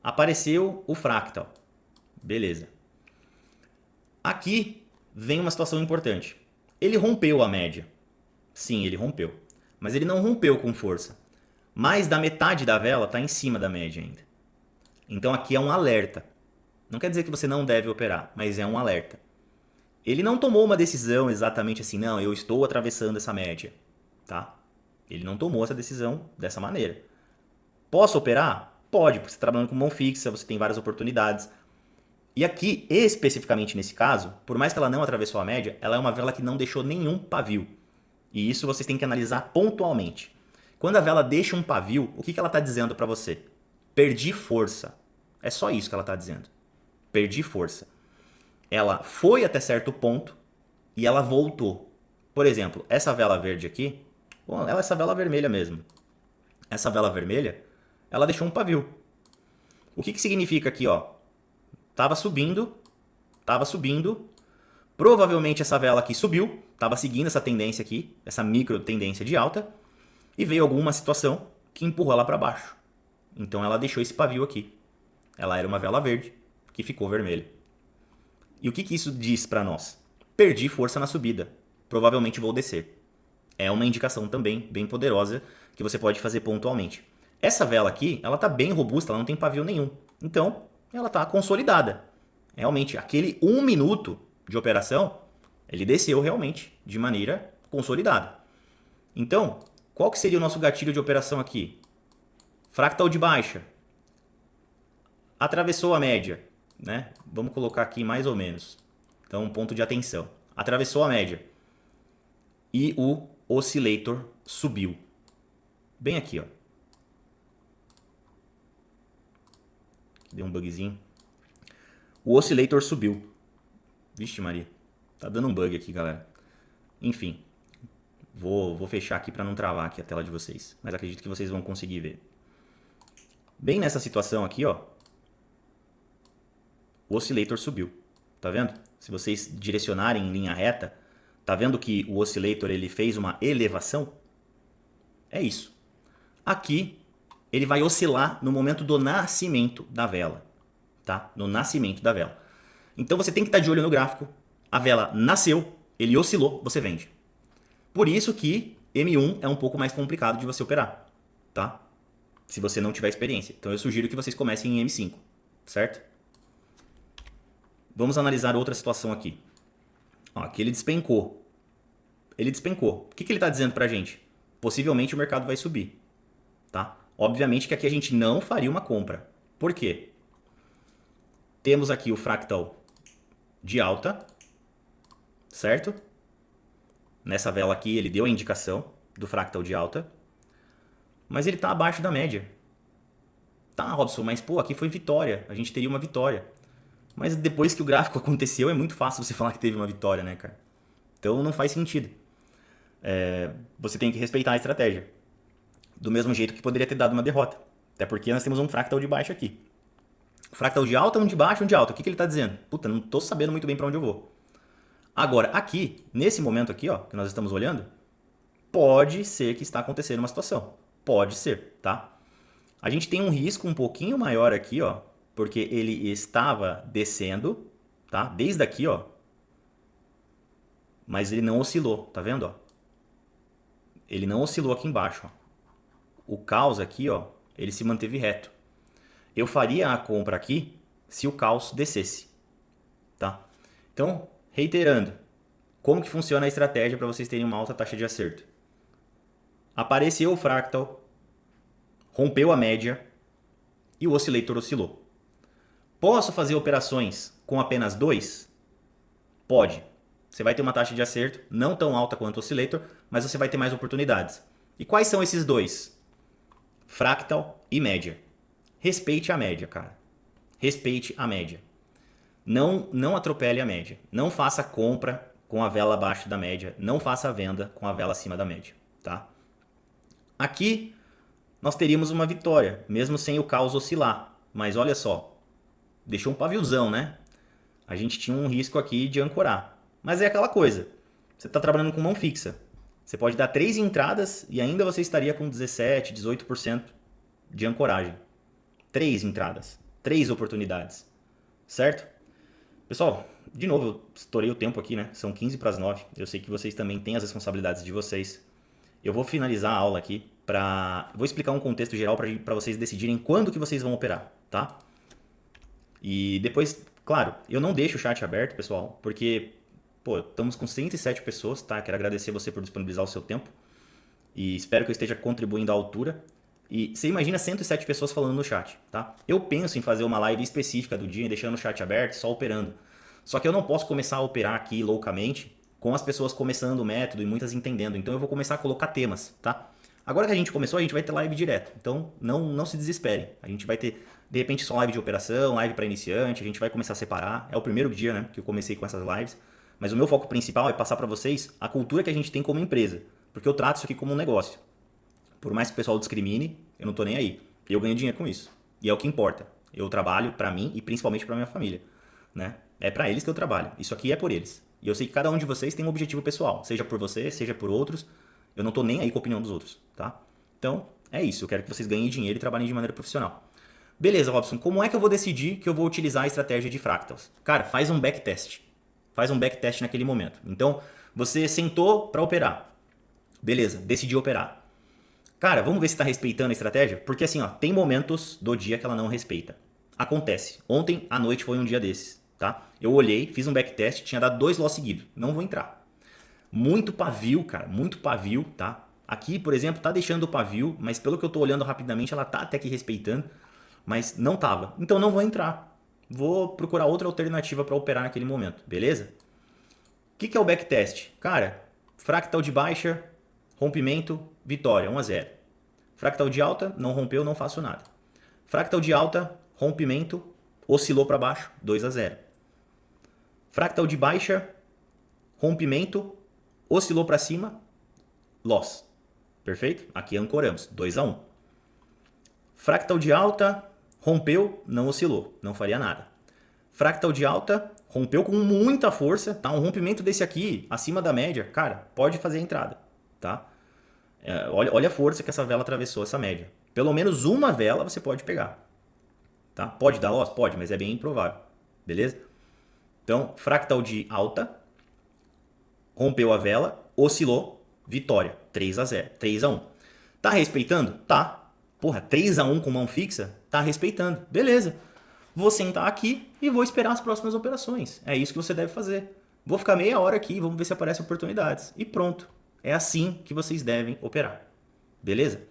Apareceu o fractal. Beleza. Aqui vem uma situação importante. Ele rompeu a média. Sim, ele rompeu. Mas ele não rompeu com força. Mais da metade da vela está em cima da média ainda. Então aqui é um alerta. Não quer dizer que você não deve operar, mas é um alerta. Ele não tomou uma decisão exatamente assim, não, eu estou atravessando essa média, tá? Ele não tomou essa decisão dessa maneira. Posso operar? Pode, porque você está trabalhando com mão fixa, você tem várias oportunidades. E aqui, especificamente nesse caso, por mais que ela não atravessou a média, ela é uma vela que não deixou nenhum pavio. E isso vocês têm que analisar pontualmente. Quando a vela deixa um pavio, o que ela está dizendo para você? Perdi força. É só isso que ela está dizendo. Perdi força. Ela foi até certo ponto e ela voltou. Por exemplo, essa vela verde aqui, essa vela vermelha mesmo. Essa vela vermelha, ela deixou um pavio. O que significa aqui, ó? Tava subindo. Provavelmente essa vela aqui subiu, estava seguindo essa tendência aqui, essa micro tendência de alta, e veio alguma situação que empurrou ela para baixo. Então ela deixou esse pavio aqui. Ela era uma vela verde que ficou vermelha. E o que isso diz para nós? Perdi força na subida. Provavelmente vou descer. É uma indicação também bem poderosa que você pode fazer pontualmente. Essa vela aqui, ela está bem robusta, ela não tem pavio nenhum. Então, ela está consolidada. Realmente, aquele 1 minuto de operação, ele desceu realmente de maneira consolidada. Então, qual que seria o nosso gatilho de operação aqui? Fractal de baixa. Atravessou a média, né? Vamos colocar aqui mais ou menos. Então, um ponto de atenção. Atravessou a média. E o oscillator subiu. Bem aqui, ó. Deu um bugzinho. O oscillator subiu. Vixe Maria. Tá dando um bug aqui, galera. Enfim. Vou fechar aqui para não travar aqui a tela de vocês. Mas acredito que vocês vão conseguir ver. Bem nessa situação aqui, ó. O oscillator subiu. Tá vendo? Se vocês direcionarem em linha reta, tá vendo que o oscillator ele fez uma elevação? É isso. Aqui ele vai oscilar no momento do nascimento da vela. tá? No nascimento da vela. Então você tem que estar de olho no gráfico. A vela nasceu, ele oscilou, você vende. Por isso que M1 é um pouco mais complicado de você operar, tá? Se você não tiver experiência. Então eu sugiro que vocês comecem em M5, certo? Vamos analisar outra situação aqui. Ó, aqui ele despencou. Ele despencou. O que ele está dizendo pra gente? Possivelmente o mercado vai subir, tá? Obviamente que aqui a gente não faria uma compra. Por quê? Temos aqui o fractal de alta, certo? Nessa vela aqui ele deu a indicação do fractal de alta, mas ele está abaixo da média. Tá, Robson, mas pô, aqui foi vitória, a gente teria uma vitória. Mas depois que o gráfico aconteceu é muito fácil você falar que teve uma vitória, né, cara? Então não faz sentido. Você tem que respeitar a estratégia. Do mesmo jeito que poderia ter dado uma derrota. Até porque nós temos um fractal de baixo aqui. Fractal de alta, um de baixo, um de alta. O que ele está dizendo? Puta, não estou sabendo muito bem para onde eu vou. Agora, aqui, nesse momento aqui, ó, que nós estamos olhando, pode ser que está acontecendo uma situação. Pode ser, tá? A gente tem um risco um pouquinho maior aqui, ó, porque ele estava descendo, tá? Desde aqui, ó. Mas ele não oscilou, tá vendo, ó? Ele não oscilou aqui embaixo, ó. O caos aqui, ó, ele se manteve reto. Eu faria a compra aqui se o caos descesse, tá? Então, reiterando, como que funciona a estratégia para vocês terem uma alta taxa de acerto? Apareceu o fractal, rompeu a média e o oscillator oscilou. Posso fazer operações com apenas 2? Pode. Você vai ter uma taxa de acerto não tão alta quanto o oscillator, mas você vai ter mais oportunidades. E quais são esses dois? Fractal e média. Respeite a média, cara. Respeite a média. Não atropele a média. Não faça compra com a vela abaixo da média. Não faça a venda com a vela acima da média, tá? Aqui nós teríamos uma vitória, mesmo sem o caos oscilar. Mas olha só, deixou um paviozão, né? A gente tinha um risco aqui de ancorar. Mas é aquela coisa, você está trabalhando com mão fixa. Você pode dar 3 entradas e ainda você estaria com 17, 18% de ancoragem. 3 entradas, 3 oportunidades, certo? Pessoal, de novo, eu estourei o tempo aqui, né? São 15 para as 9. Eu sei que vocês também têm as responsabilidades de vocês. Eu vou finalizar a aula aqui vou explicar um contexto geral para vocês decidirem quando que vocês vão operar, tá? E depois, claro, eu não deixo o chat aberto, pessoal, porque, pô, estamos com 107 pessoas, tá? Quero agradecer você por disponibilizar o seu tempo e espero que eu esteja contribuindo à altura. E você imagina 107 pessoas falando no chat, tá? Eu penso em fazer uma live específica do dia, deixando o chat aberto, só operando. Só que eu não posso começar a operar aqui loucamente com as pessoas começando o método e muitas entendendo. Então eu vou começar a colocar temas, tá? Agora que a gente começou, a gente vai ter live direto. Então não se desesperem. A gente vai ter, de repente, só live de operação, live para iniciante. A gente vai começar a separar. É o primeiro dia, né, que eu comecei com essas lives. Mas o meu foco principal é passar para vocês a cultura que a gente tem como empresa. Porque eu trato isso aqui como um negócio. Por mais que o pessoal discrimine, eu não tô nem aí. Eu ganho dinheiro com isso. E é o que importa. Eu trabalho para mim e principalmente para minha família, né? É para eles que eu trabalho. Isso aqui é por eles. E eu sei que cada um de vocês tem um objetivo pessoal, seja por você, seja por outros. Eu não tô nem aí com a opinião dos outros, tá? Então, é isso. Eu quero que vocês ganhem dinheiro e trabalhem de maneira profissional. Beleza, Robson, como é que eu vou decidir que eu vou utilizar a estratégia de fractals? Cara, faz um backtest. Faz um backtest naquele momento. Então, você sentou para operar. Beleza, decidiu operar. Cara, vamos ver se está respeitando a estratégia? Porque assim, ó, tem momentos do dia que ela não respeita. Acontece. Ontem à noite foi um dia desses, tá? Eu olhei, fiz um backtest, tinha dado 2 loss seguidos. Não vou entrar. Muito pavio, cara, muito pavio, tá? Aqui, por exemplo, tá deixando o pavio, mas pelo que eu tô olhando rapidamente, ela tá até que respeitando, mas não tava. Então não vou entrar. Vou procurar outra alternativa para operar naquele momento, beleza? O que é o backtest? Cara, fractal de baixa, rompimento, vitória, 1 a 0. Fractal de alta, não rompeu, não faço nada. Fractal de alta, rompimento, oscilou para baixo, 2 a 0. Fractal de baixa, rompimento, oscilou para cima, loss. Perfeito? Aqui ancoramos, 2 a 1. Fractal de alta, rompeu, não oscilou, não faria nada. Fractal de alta, rompeu com muita força, tá? Um rompimento desse aqui, acima da média, cara, pode fazer a entrada, tá? Olha a força que essa vela atravessou essa média. Pelo menos uma vela você pode pegar. tá? Pode dar loss? Pode, mas é bem improvável, beleza? Então, fractal de alta, rompeu a vela, oscilou, vitória, 3-0, 3-1. Tá respeitando? Tá. Porra, 3-1 com mão fixa? Tá respeitando. Beleza. Vou sentar aqui e vou esperar as próximas operações. É isso que você deve fazer. Vou ficar meia hora aqui, vamos ver se aparecem oportunidades. E pronto. É assim que vocês devem operar. Beleza?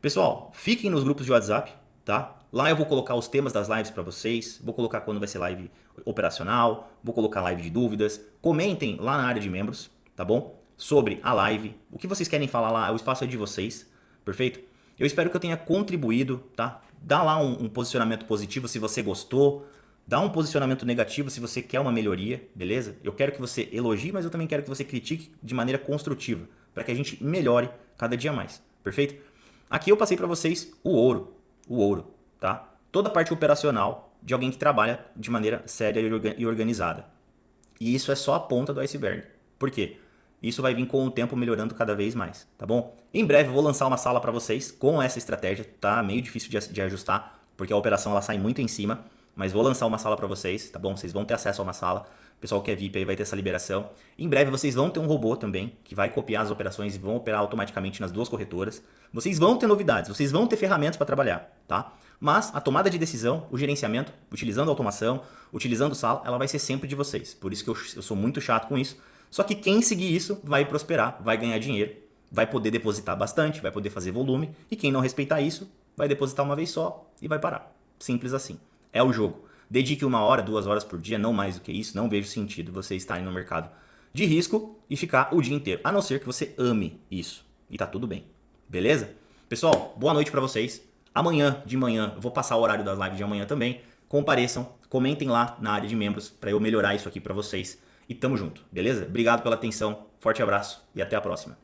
Pessoal, fiquem nos grupos de WhatsApp, tá? Lá eu vou colocar os temas das lives para vocês, vou colocar quando vai ser live operacional, vou colocar live de dúvidas. Comentem lá na área de membros, tá bom? Sobre a live, o que vocês querem falar lá, o espaço é de vocês, perfeito? Eu espero que eu tenha contribuído, tá? Dá lá um posicionamento positivo se você gostou, dá um posicionamento negativo se você quer uma melhoria, beleza? Eu quero que você elogie, mas eu também quero que você critique de maneira construtiva, para que a gente melhore cada dia mais, perfeito? Aqui eu passei para vocês o ouro, tá? Toda a parte operacional de alguém que trabalha de maneira séria e organizada. E isso é só a ponta do iceberg. Por quê? Isso vai vir com o tempo melhorando cada vez mais, tá bom? Em breve eu vou lançar uma sala para vocês com essa estratégia, tá? Meio difícil de ajustar, porque a operação ela sai muito em cima, mas vou lançar uma sala para vocês, tá bom? Vocês vão ter acesso a uma sala, o pessoal que é VIP aí vai ter essa liberação. Em breve vocês vão ter um robô também, que vai copiar as operações e vão operar automaticamente nas duas corretoras. Vocês vão ter novidades, vocês vão ter ferramentas para trabalhar, tá? Mas a tomada de decisão, o gerenciamento, utilizando automação, utilizando sala, ela vai ser sempre de vocês. Por isso que eu sou muito chato com isso. Só que quem seguir isso vai prosperar, vai ganhar dinheiro, vai poder depositar bastante, vai poder fazer volume. E quem não respeitar isso, vai depositar uma vez só e vai parar. Simples assim. É o jogo. Dedique 1 hora, 2 horas por dia, não mais do que isso. Não vejo sentido você estar no mercado de risco e ficar o dia inteiro. A não ser que você ame isso. E tá tudo bem. Beleza? Pessoal, boa noite pra vocês. Amanhã de manhã, eu vou passar o horário das lives de amanhã também. Compareçam, comentem lá na área de membros para eu melhorar isso aqui para vocês. E tamo junto, beleza? Obrigado pela atenção, forte abraço e até a próxima.